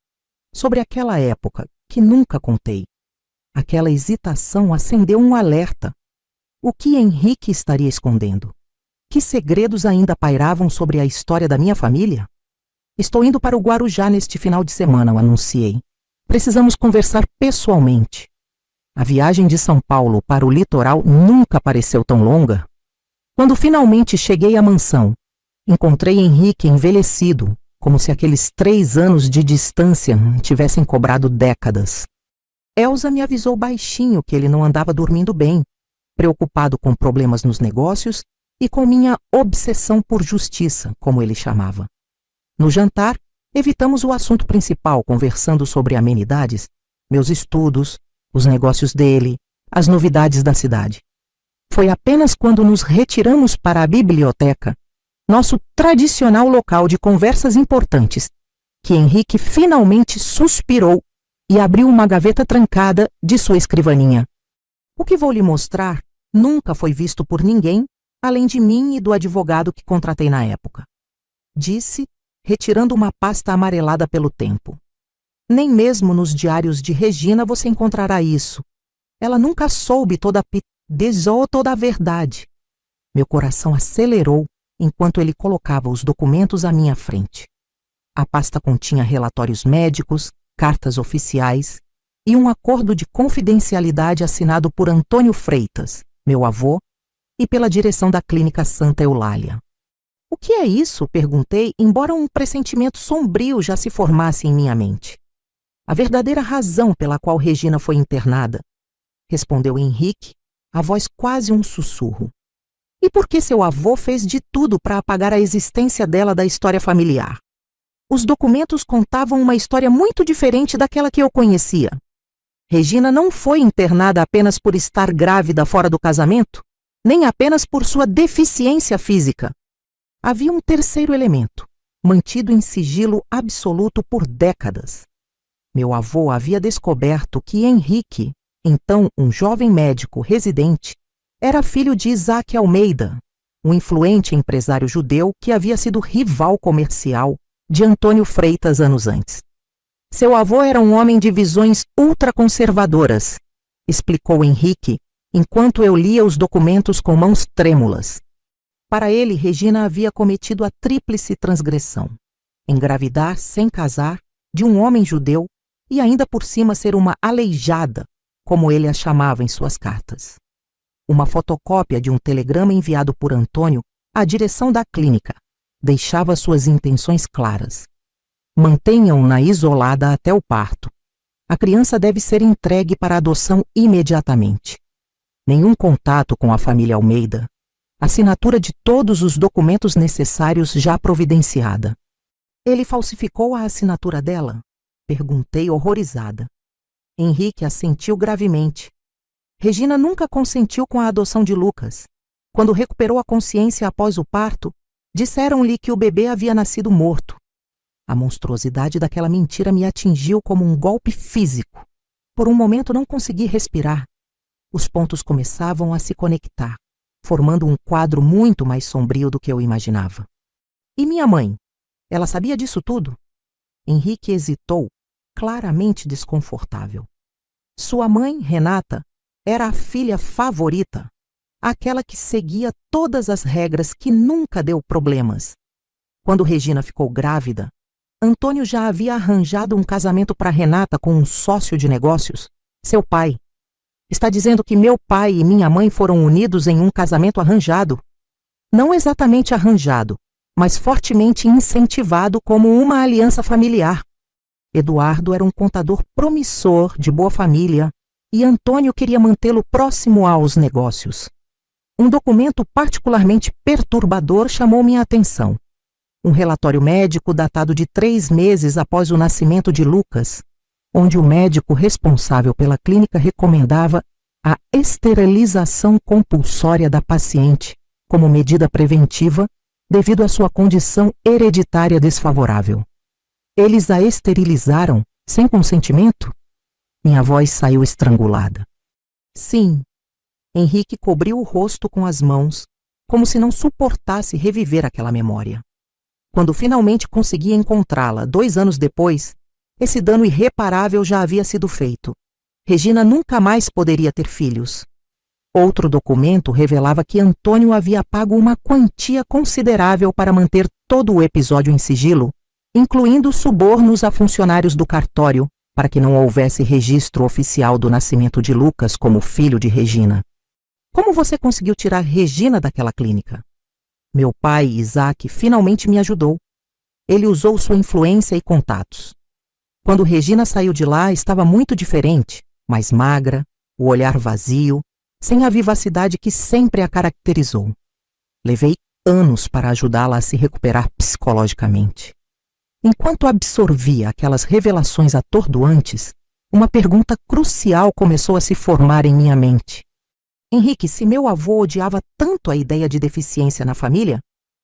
sobre aquela época, que nunca contei. Aquela hesitação acendeu um alerta. O que Henrique estaria escondendo? Que segredos ainda pairavam sobre a história da minha família? Estou indo para o Guarujá neste final de semana, eu anunciei. Precisamos conversar pessoalmente. A viagem de São Paulo para o litoral nunca pareceu tão longa. Quando finalmente cheguei à mansão, encontrei Henrique envelhecido, como se aqueles 3 anos de distância tivessem cobrado décadas. Elsa me avisou baixinho que ele não andava dormindo bem, preocupado com problemas nos negócios e com minha obsessão por justiça, como ele chamava. No jantar, evitamos o assunto principal, conversando sobre amenidades, meus estudos, os negócios dele, as novidades da cidade. Foi apenas quando nos retiramos para a biblioteca, nosso tradicional local de conversas importantes, que Henrique finalmente suspirou e abriu uma gaveta trancada de sua escrivaninha. O que vou lhe mostrar nunca foi visto por ninguém, além de mim e do advogado que contratei na época, disse, retirando uma pasta amarelada pelo tempo. Nem mesmo nos diários de Regina você encontrará isso. Ela nunca soube toda a verdade. Meu coração acelerou enquanto ele colocava os documentos à minha frente. A pasta continha relatórios médicos, cartas oficiais e um acordo de confidencialidade assinado por Antônio Freitas, meu avô, e pela direção da Clínica Santa Eulália. O que é isso? Perguntei, embora um pressentimento sombrio já se formasse em minha mente. A verdadeira razão pela qual Regina foi internada, respondeu Henrique, a voz quase um sussurro. E por que seu avô fez de tudo para apagar a existência dela da história familiar? Os documentos contavam uma história muito diferente daquela que eu conhecia. Regina não foi internada apenas por estar grávida fora do casamento, nem apenas por sua deficiência física. Havia um terceiro elemento, mantido em sigilo absoluto por décadas. Meu avô havia descoberto que Henrique, então um jovem médico residente, era filho de Isaac Almeida, um influente empresário judeu que havia sido rival comercial de Antônio Freitas anos antes. Seu avô era um homem de visões ultraconservadoras, explicou Henrique, enquanto eu lia os documentos com mãos trêmulas. Para ele, Regina havia cometido a tríplice transgressão: engravidar sem casar, de um homem judeu, e ainda por cima ser uma aleijada, como ele a chamava em suas cartas. Uma fotocópia de um telegrama enviado por Antônio à direção da clínica deixava suas intenções claras. Mantenham-na isolada até o parto. A criança deve ser entregue para adoção imediatamente. Nenhum contato com a família Almeida. Assinatura de todos os documentos necessários já providenciada. Ele falsificou a assinatura dela? Perguntei horrorizada. Henrique assentiu gravemente. Regina nunca consentiu com a adoção de Lucas. Quando recuperou a consciência após o parto, disseram-lhe que o bebê havia nascido morto. A monstruosidade daquela mentira me atingiu como um golpe físico. Por um momento não consegui respirar. Os pontos começavam a se conectar, formando um quadro muito mais sombrio do que eu imaginava. E minha mãe? Ela sabia disso tudo? Henrique hesitou, claramente desconfortável. Sua mãe, Renata, era a filha favorita, aquela que seguia todas as regras, que nunca deu problemas. Quando Regina ficou grávida, Antônio já havia arranjado um casamento para Renata com um sócio de negócios, seu pai. Está dizendo que meu pai e minha mãe foram unidos em um casamento arranjado? Não exatamente arranjado, mas fortemente incentivado como uma aliança familiar. Eduardo era um contador promissor, de boa família, e Antônio queria mantê-lo próximo aos negócios. Um documento particularmente perturbador chamou minha atenção. Um relatório médico datado de 3 meses após o nascimento de Lucas, onde o médico responsável pela clínica recomendava a esterilização compulsória da paciente como medida preventiva devido à sua condição hereditária desfavorável. Eles a esterilizaram sem consentimento? Minha voz saiu estrangulada. Sim. Henrique cobriu o rosto com as mãos, como se não suportasse reviver aquela memória. Quando finalmente consegui encontrá-la 2 anos depois, esse dano irreparável já havia sido feito. Regina nunca mais poderia ter filhos. Outro documento revelava que Antônio havia pago uma quantia considerável para manter todo o episódio em sigilo, incluindo subornos a funcionários do cartório, para que não houvesse registro oficial do nascimento de Lucas como filho de Regina. Como você conseguiu tirar Regina daquela clínica? Meu pai, Isaac, finalmente me ajudou. Ele usou sua influência e contatos. Quando Regina saiu de lá, estava muito diferente, mais magra, o olhar vazio, sem a vivacidade que sempre a caracterizou. Levei anos para ajudá-la a se recuperar psicologicamente. Enquanto absorvia aquelas revelações atordoantes, uma pergunta crucial começou a se formar em minha mente. Henrique, se meu avô odiava tanto a ideia de deficiência na família,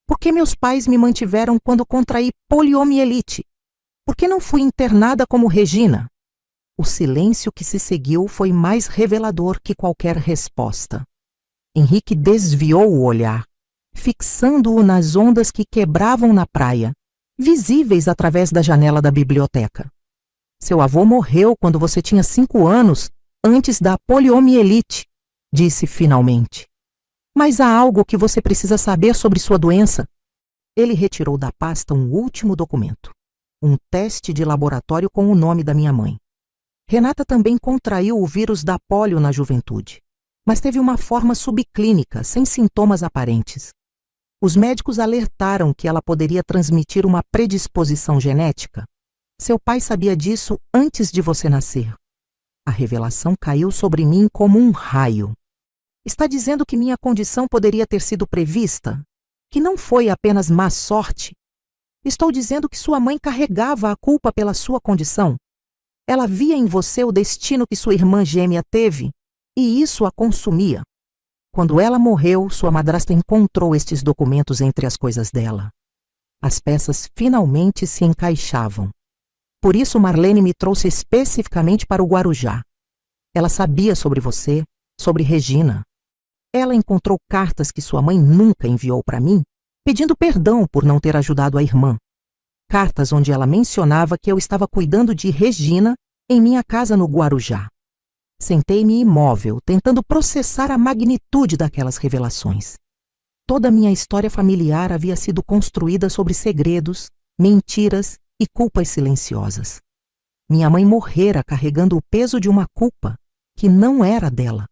por que meus pais me mantiveram quando contraí poliomielite? Por que não fui internada como Regina? O silêncio que se seguiu foi mais revelador que qualquer resposta. Henrique desviou o olhar, fixando-o nas ondas que quebravam na praia, visíveis através da janela da biblioteca. Seu avô morreu quando você tinha 5 anos, antes da poliomielite, disse finalmente. Mas há algo que você precisa saber sobre sua doença. Ele retirou da pasta um último documento. Um teste de laboratório com o nome da minha mãe. Renata também contraiu o vírus da polio na juventude, mas teve uma forma subclínica, sem sintomas aparentes. Os médicos alertaram que ela poderia transmitir uma predisposição genética. Seu pai sabia disso antes de você nascer. A revelação caiu sobre mim como um raio. Está dizendo que minha condição poderia ter sido prevista? Que não foi apenas má sorte? Estou dizendo que sua mãe carregava a culpa pela sua condição. Ela via em você o destino que sua irmã gêmea teve, e isso a consumia. Quando ela morreu, sua madrasta encontrou estes documentos entre as coisas dela. As peças finalmente se encaixavam. Por isso Marlene me trouxe especificamente para o Guarujá. Ela sabia sobre você, sobre Regina. Ela encontrou cartas que sua mãe nunca enviou para mim, pedindo perdão por não ter ajudado a irmã. Cartas onde ela mencionava que eu estava cuidando de Regina em minha casa no Guarujá. Sentei-me imóvel, tentando processar a magnitude daquelas revelações. Toda a minha história familiar havia sido construída sobre segredos, mentiras e culpas silenciosas. Minha mãe morrera carregando o peso de uma culpa que não era dela.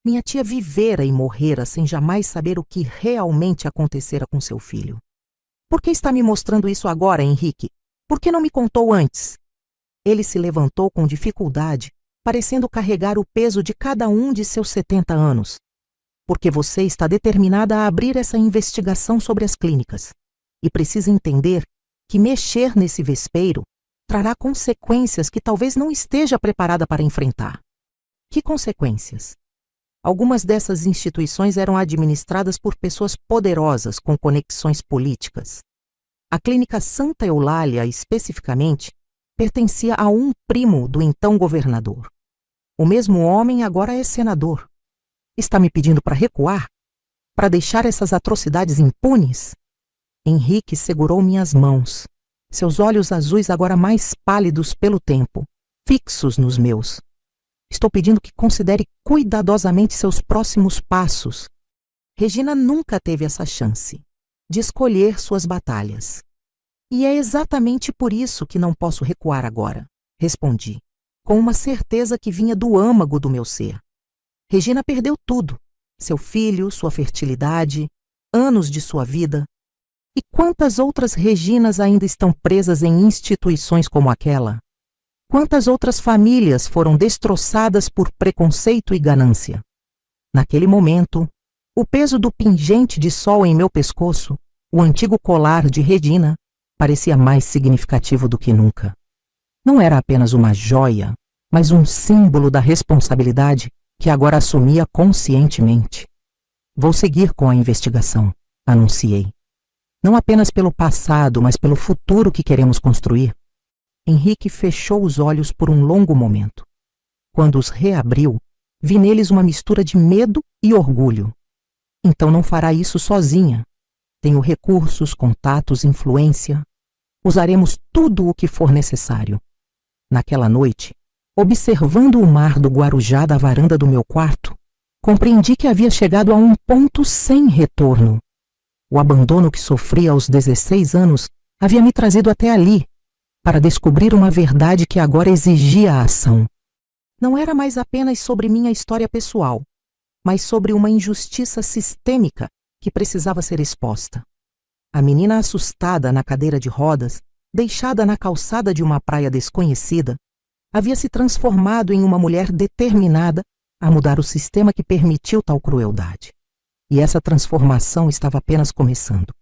Minha tia vivera e morrera sem jamais saber o que realmente acontecera com seu filho. Por que está me mostrando isso agora, Henrique? Por que não me contou antes? Ele se levantou com dificuldade, parecendo carregar o peso de cada um de seus 70 anos. Porque você está determinada a abrir essa investigação sobre as clínicas. E precisa entender que mexer nesse vespeiro trará consequências que talvez não esteja preparada para enfrentar. Que consequências? Algumas dessas instituições eram administradas por pessoas poderosas com conexões políticas. A Clínica Santa Eulália, especificamente, pertencia a um primo do então governador. O mesmo homem agora é senador. Está me pedindo para recuar? Para deixar essas atrocidades impunes? Henrique segurou minhas mãos, seus olhos azuis agora mais pálidos pelo tempo, fixos nos meus. Estou pedindo que considere cuidadosamente seus próximos passos. Regina nunca teve essa chance de escolher suas batalhas. E é exatamente por isso que não posso recuar agora, respondi, com uma certeza que vinha do âmago do meu ser. Regina perdeu tudo, seu filho, sua fertilidade, anos de sua vida. E quantas outras Reginas ainda estão presas em instituições como aquela? Quantas outras famílias foram destroçadas por preconceito e ganância? Naquele momento, o peso do pingente de sol em meu pescoço, o antigo colar de Regina, parecia mais significativo do que nunca. Não era apenas uma joia, mas um símbolo da responsabilidade que agora assumia conscientemente. Vou seguir com a investigação, anunciei. Não apenas pelo passado, mas pelo futuro que queremos construir. Henrique fechou os olhos por um longo momento. Quando os reabriu, vi neles uma mistura de medo e orgulho. Então não fará isso sozinha. Tenho recursos, contatos, influência. Usaremos tudo o que for necessário. Naquela noite, observando o mar do Guarujá da varanda do meu quarto, compreendi que havia chegado a um ponto sem retorno. O abandono que sofri aos 16 anos havia me trazido até ali, para descobrir uma verdade que agora exigia a ação. Não era mais apenas sobre minha história pessoal, mas sobre uma injustiça sistêmica que precisava ser exposta. A menina assustada na cadeira de rodas, deixada na calçada de uma praia desconhecida, havia se transformado em uma mulher determinada a mudar o sistema que permitiu tal crueldade. E essa transformação estava apenas começando.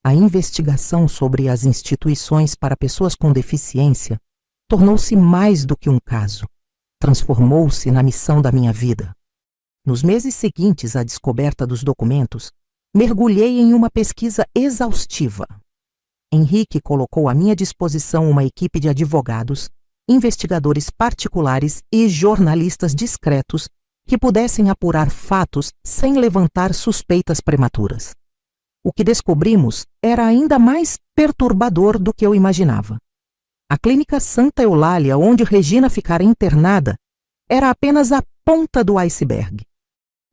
A investigação sobre as instituições para pessoas com deficiência tornou-se mais do que um caso. Transformou-se na missão da minha vida. Nos meses seguintes à descoberta dos documentos, mergulhei em uma pesquisa exaustiva. Henrique colocou à minha disposição uma equipe de advogados, investigadores particulares e jornalistas discretos que pudessem apurar fatos sem levantar suspeitas prematuras. O que descobrimos era ainda mais perturbador do que eu imaginava. A clínica Santa Eulália, onde Regina ficara internada, era apenas a ponta do iceberg.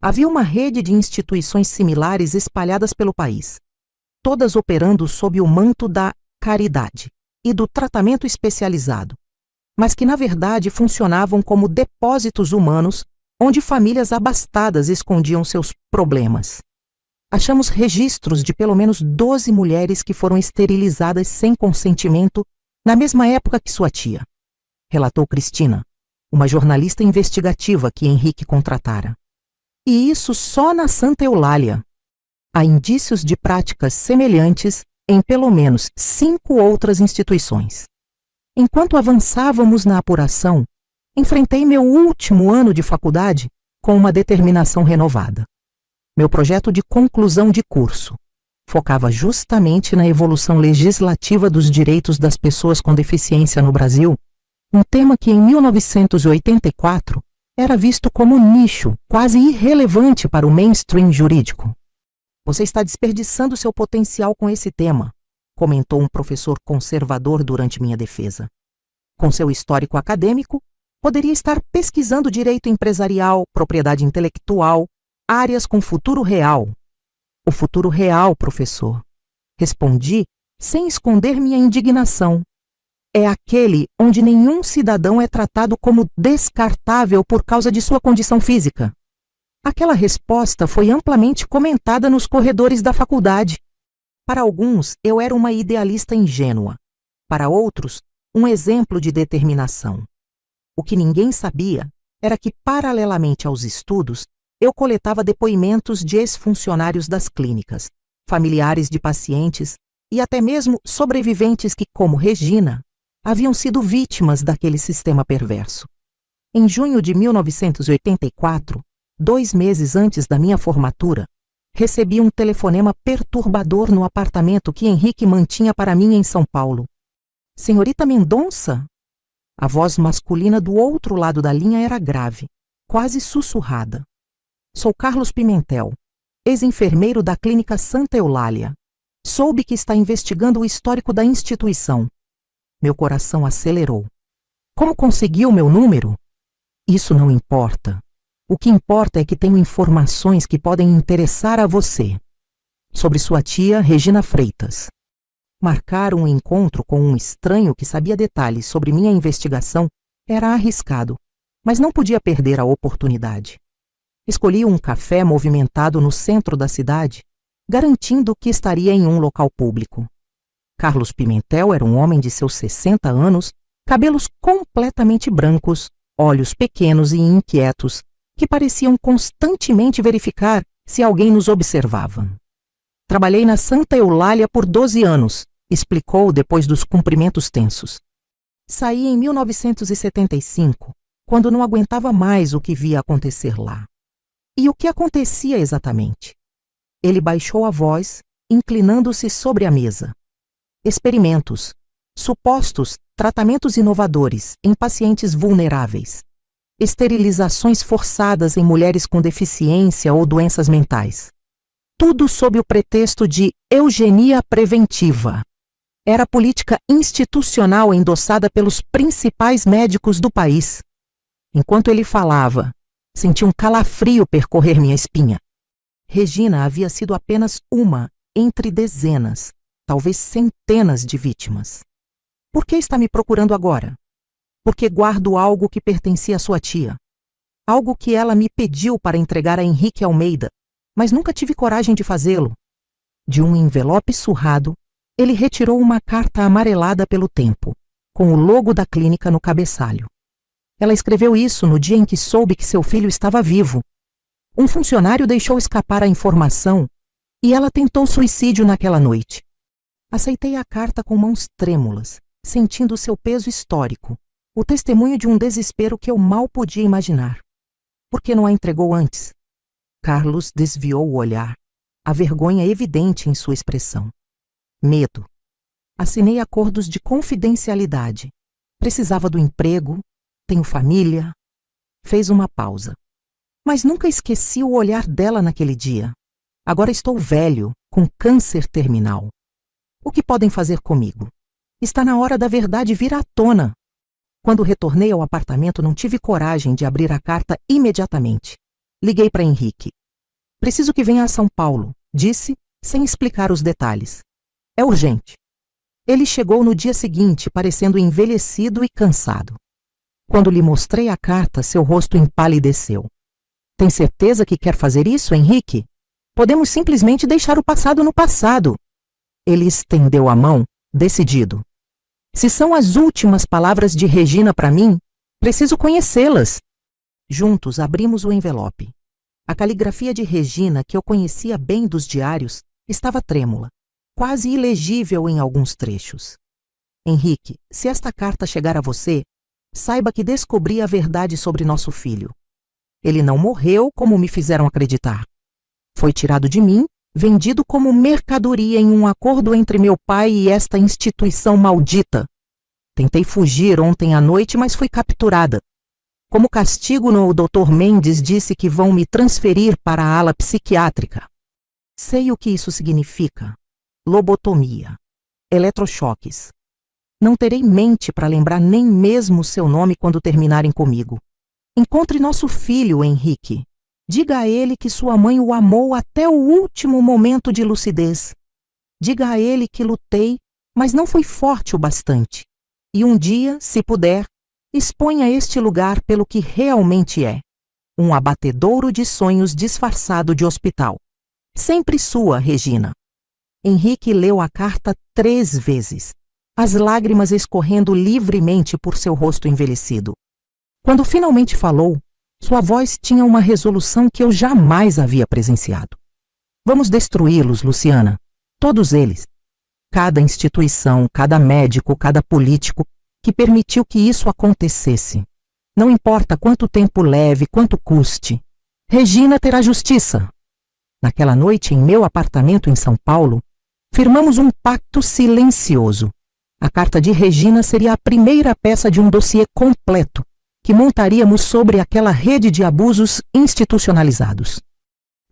Havia uma rede de instituições similares espalhadas pelo país, todas operando sob o manto da caridade e do tratamento especializado, mas que na verdade funcionavam como depósitos humanos onde famílias abastadas escondiam seus problemas. Achamos registros de pelo menos 12 mulheres que foram esterilizadas sem consentimento na mesma época que sua tia, relatou Cristina, uma jornalista investigativa que Henrique contratara. E isso só na Santa Eulália. Há indícios de práticas semelhantes em pelo menos 5 outras instituições. Enquanto avançávamos na apuração, enfrentei meu último ano de faculdade com uma determinação renovada. Meu projeto de conclusão de curso focava justamente na evolução legislativa dos direitos das pessoas com deficiência no Brasil, um tema que em 1984 era visto como nicho, quase irrelevante para o mainstream jurídico. Você está desperdiçando seu potencial com esse tema, comentou um professor conservador durante minha defesa. Com seu histórico acadêmico, poderia estar pesquisando direito empresarial, propriedade intelectual, áreas com futuro real. O futuro real, professor, respondi sem esconder minha indignação. É aquele onde nenhum cidadão é tratado como descartável por causa de sua condição física. Aquela resposta foi amplamente comentada nos corredores da faculdade. Para alguns, eu era uma idealista ingênua. Para outros, um exemplo de determinação. O que ninguém sabia era que, paralelamente aos estudos, eu coletava depoimentos de ex-funcionários das clínicas, familiares de pacientes e até mesmo sobreviventes que, como Regina, haviam sido vítimas daquele sistema perverso. Em junho de 1984, 2 meses antes da minha formatura, recebi um telefonema perturbador no apartamento que Henrique mantinha para mim em São Paulo. Senhorita Mendonça? A voz masculina do outro lado da linha era grave, quase sussurrada. Sou Carlos Pimentel, ex-enfermeiro da clínica Santa Eulália. Soube que está investigando o histórico da instituição. Meu coração acelerou. Como conseguiu meu número? Isso não importa. O que importa é que tenho informações que podem interessar a você. Sobre sua tia, Regina Freitas. Marcar um encontro com um estranho que sabia detalhes sobre minha investigação era arriscado, mas não podia perder a oportunidade. Escolhi um café movimentado no centro da cidade, garantindo que estaria em um local público. Carlos Pimentel era um homem de seus 60 anos, cabelos completamente brancos, olhos pequenos e inquietos, que pareciam constantemente verificar se alguém nos observava. Trabalhei na Santa Eulália por 12 anos, explicou depois dos cumprimentos tensos. Saí em 1975, quando não aguentava mais o que via acontecer lá. E o que acontecia exatamente? Ele baixou a voz, inclinando-se sobre a mesa. Experimentos, supostos tratamentos inovadores em pacientes vulneráveis, esterilizações forçadas em mulheres com deficiência ou doenças mentais. Tudo sob o pretexto de eugenia preventiva. Era a política institucional endossada pelos principais médicos do país. Enquanto ele falava, senti um calafrio percorrer minha espinha. Regina havia sido apenas uma entre dezenas, talvez centenas de vítimas. Por que está me procurando agora? Porque guardo algo que pertencia à sua tia. Algo que ela me pediu para entregar a Henrique Almeida, mas nunca tive coragem de fazê-lo. De um envelope surrado, ele retirou uma carta amarelada pelo tempo, com o logo da clínica no cabeçalho. Ela escreveu isso no dia em que soube que seu filho estava vivo. Um funcionário deixou escapar a informação e ela tentou suicídio naquela noite. Aceitei a carta com mãos trêmulas, sentindo seu peso histórico, o testemunho de um desespero que eu mal podia imaginar. Por que não a entregou antes? Carlos desviou o olhar, a vergonha evidente em sua expressão. Medo. Assinei acordos de confidencialidade. Precisava do emprego, tenho família. Fez uma pausa. Mas nunca esqueci o olhar dela naquele dia. Agora estou velho, com câncer terminal. O que podem fazer comigo? Está na hora da verdade vir à tona. Quando retornei ao apartamento, não tive coragem de abrir a carta imediatamente. Liguei para Henrique. Preciso que venha a São Paulo, disse, sem explicar os detalhes. É urgente. Ele chegou no dia seguinte, parecendo envelhecido e cansado. Quando lhe mostrei a carta, seu rosto empalideceu. Tem certeza que quer fazer isso, Henrique? Podemos simplesmente deixar o passado no passado. Ele estendeu a mão, decidido. Se são as últimas palavras de Regina para mim, preciso conhecê-las. Juntos abrimos o envelope. A caligrafia de Regina, que eu conhecia bem dos diários, estava trêmula, quase ilegível em alguns trechos. Henrique, se esta carta chegar a você, saiba que descobri a verdade sobre nosso filho. Ele não morreu como me fizeram acreditar. Foi tirado de mim, vendido como mercadoria em um acordo entre meu pai e esta instituição maldita. Tentei fugir ontem à noite, mas fui capturada. Como castigo, o Dr. Mendes disse que vão me transferir para a ala psiquiátrica. Sei o que isso significa. Lobotomia. Eletrochoques. Não terei mente para lembrar nem mesmo seu nome quando terminarem comigo. Encontre nosso filho, Henrique. Diga a ele que sua mãe o amou até o último momento de lucidez. Diga a ele que lutei, mas não fui forte o bastante. E um dia, se puder, exponha este lugar pelo que realmente é. Um abatedouro de sonhos disfarçado de hospital. Sempre sua, Regina. Henrique leu a carta 3 vezes, as lágrimas escorrendo livremente por seu rosto envelhecido. Quando finalmente falou, sua voz tinha uma resolução que eu jamais havia presenciado. Vamos destruí-los, Luciana. Todos eles. Cada instituição, cada médico, cada político que permitiu que isso acontecesse. Não importa quanto tempo leve, quanto custe. Regina terá justiça. Naquela noite, em meu apartamento em São Paulo, firmamos um pacto silencioso. A carta de Regina seria a primeira peça de um dossiê completo que montaríamos sobre aquela rede de abusos institucionalizados.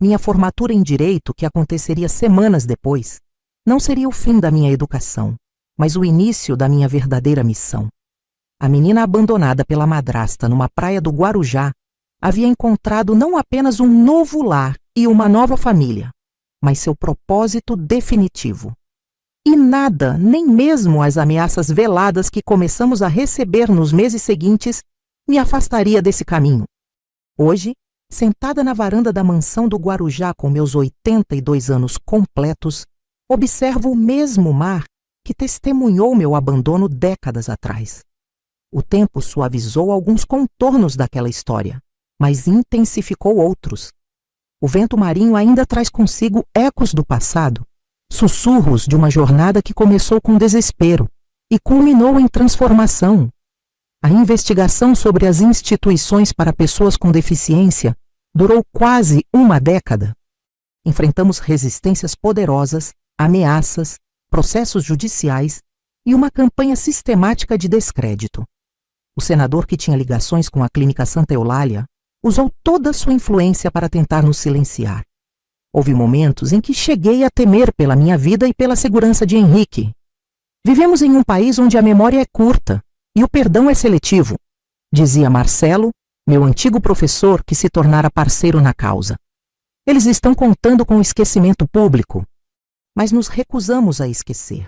Minha formatura em Direito, que aconteceria semanas depois, não seria o fim da minha educação, mas o início da minha verdadeira missão. A menina abandonada pela madrasta numa praia do Guarujá havia encontrado não apenas um novo lar e uma nova família, mas seu propósito definitivo. E nada, nem mesmo as ameaças veladas que começamos a receber nos meses seguintes, me afastaria desse caminho. Hoje, sentada na varanda da mansão do Guarujá com meus 82 anos completos, observo o mesmo mar que testemunhou meu abandono décadas atrás. O tempo suavizou alguns contornos daquela história, mas intensificou outros. O vento marinho ainda traz consigo ecos do passado, sussurros de uma jornada que começou com desespero e culminou em transformação. A investigação sobre as instituições para pessoas com deficiência durou quase uma década. Enfrentamos resistências poderosas, ameaças, processos judiciais e uma campanha sistemática de descrédito. O senador que tinha ligações com a Clínica Santa Eulália usou toda a sua influência para tentar nos silenciar. Houve momentos em que cheguei a temer pela minha vida e pela segurança de Henrique. Vivemos em um país onde a memória é curta e o perdão é seletivo, dizia Marcelo, meu antigo professor que se tornara parceiro na causa. Eles estão contando com o esquecimento público, mas nos recusamos a esquecer.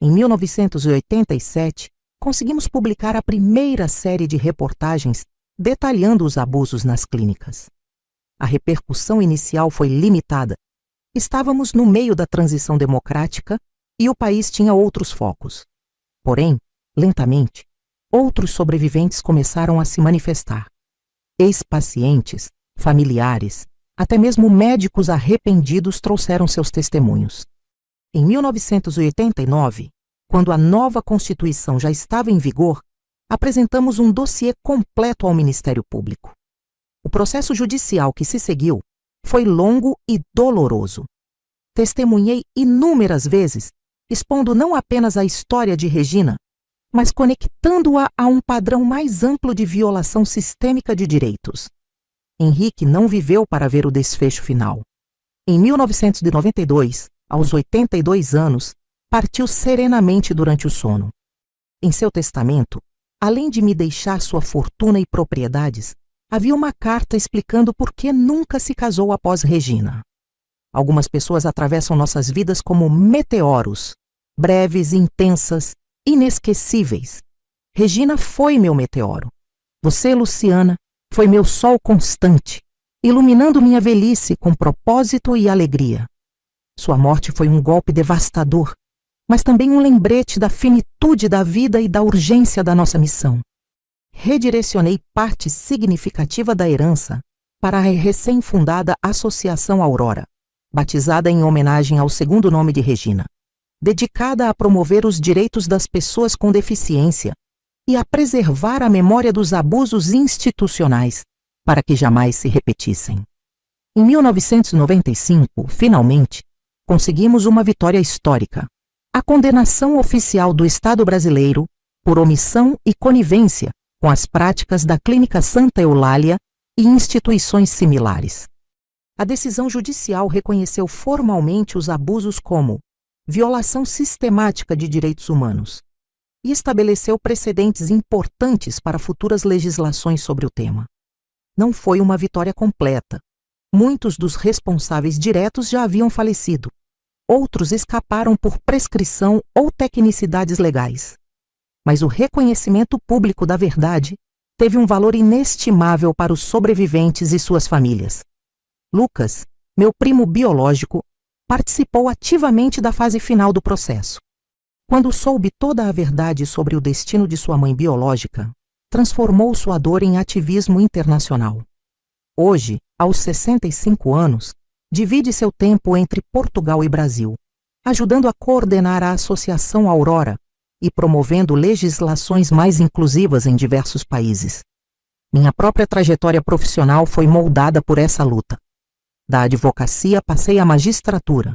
Em 1987, conseguimos publicar a primeira série de reportagens detalhando os abusos nas clínicas. A repercussão inicial foi limitada Estávamos no meio da transição democrática e o país tinha outros focos. Porém, lentamente, outros sobreviventes começaram a se manifestar. Ex-pacientes, familiares, até mesmo médicos arrependidos trouxeram seus testemunhos. Em 1989, quando a nova Constituição já estava em vigor, apresentamos um dossiê completo ao Ministério Público. O processo judicial que se seguiu foi longo e doloroso. Testemunhei inúmeras vezes, expondo não apenas a história de Regina, mas conectando-a a um padrão mais amplo de violação sistêmica de direitos. Henrique não viveu para ver o desfecho final. Em 1992, aos 82 anos, partiu serenamente durante o sono. Em seu testamento, além de me deixar sua fortuna e propriedades, havia uma carta explicando por que nunca se casou após Regina. Algumas pessoas atravessam nossas vidas como meteoros, breves, intensas, inesquecíveis. Regina foi meu meteoro. Você, Luciana, foi meu sol constante, iluminando minha velhice com propósito e alegria. Sua morte foi um golpe devastador, mas também um lembrete da finitude da vida e da urgência da nossa missão. Redirecionei parte significativa da herança para a recém-fundada Associação Aurora, batizada em homenagem ao segundo nome de Regina, dedicada a promover os direitos das pessoas com deficiência e a preservar a memória dos abusos institucionais para que jamais se repetissem. Em 1995, finalmente, conseguimos uma vitória histórica: a condenação oficial do Estado brasileiro por omissão e conivência com as práticas da Clínica Santa Eulália e instituições similares. A decisão judicial reconheceu formalmente os abusos como violação sistemática de direitos humanos e estabeleceu precedentes importantes para futuras legislações sobre o tema. Não foi uma vitória completa. Muitos dos responsáveis diretos já haviam falecido. Outros escaparam por prescrição ou tecnicidades legais. Mas o reconhecimento público da verdade teve um valor inestimável para os sobreviventes e suas famílias. Lucas, meu primo biológico, participou ativamente da fase final do processo. Quando soube toda a verdade sobre o destino de sua mãe biológica, transformou sua dor em ativismo internacional. Hoje, aos 65 anos, divide seu tempo entre Portugal e Brasil, ajudando a coordenar a Associação Aurora e promovendo legislações mais inclusivas em diversos países. Minha própria trajetória profissional foi moldada por essa luta. Da advocacia passei à magistratura,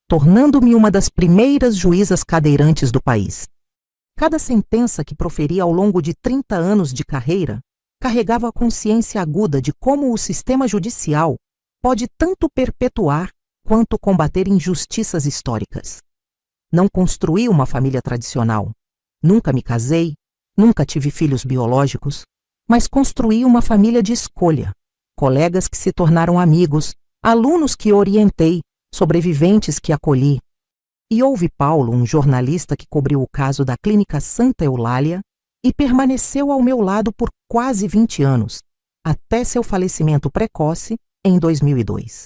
tornando-me uma das primeiras juízas cadeirantes do país. Cada sentença que proferi ao longo de 30 anos de carreira carregava a consciência aguda de como o sistema judicial pode tanto perpetuar quanto combater injustiças históricas. Não construí uma família tradicional. Nunca me casei, nunca tive filhos biológicos, mas construí uma família de escolha, colegas que se tornaram amigos, alunos que orientei, sobreviventes que acolhi. E houve Paulo, um jornalista que cobriu o caso da Clínica Santa Eulália e permaneceu ao meu lado por quase 20 anos, até seu falecimento precoce em 2002.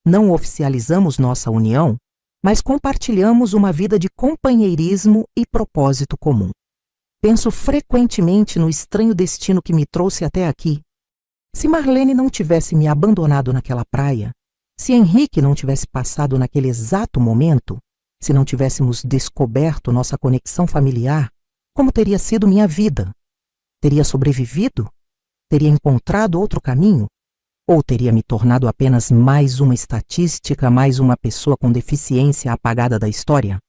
Não oficializamos nossa união, mas compartilhamos uma vida de companheirismo e propósito comum. Penso frequentemente no estranho destino que me trouxe até aqui. Se Marlene não tivesse me abandonado naquela praia, se Henrique não tivesse passado naquele exato momento, se não tivéssemos descoberto nossa conexão familiar, como teria sido minha vida? Teria sobrevivido? Teria encontrado outro caminho? Ou teria me tornado apenas mais uma estatística, mais uma pessoa com deficiência apagada da história?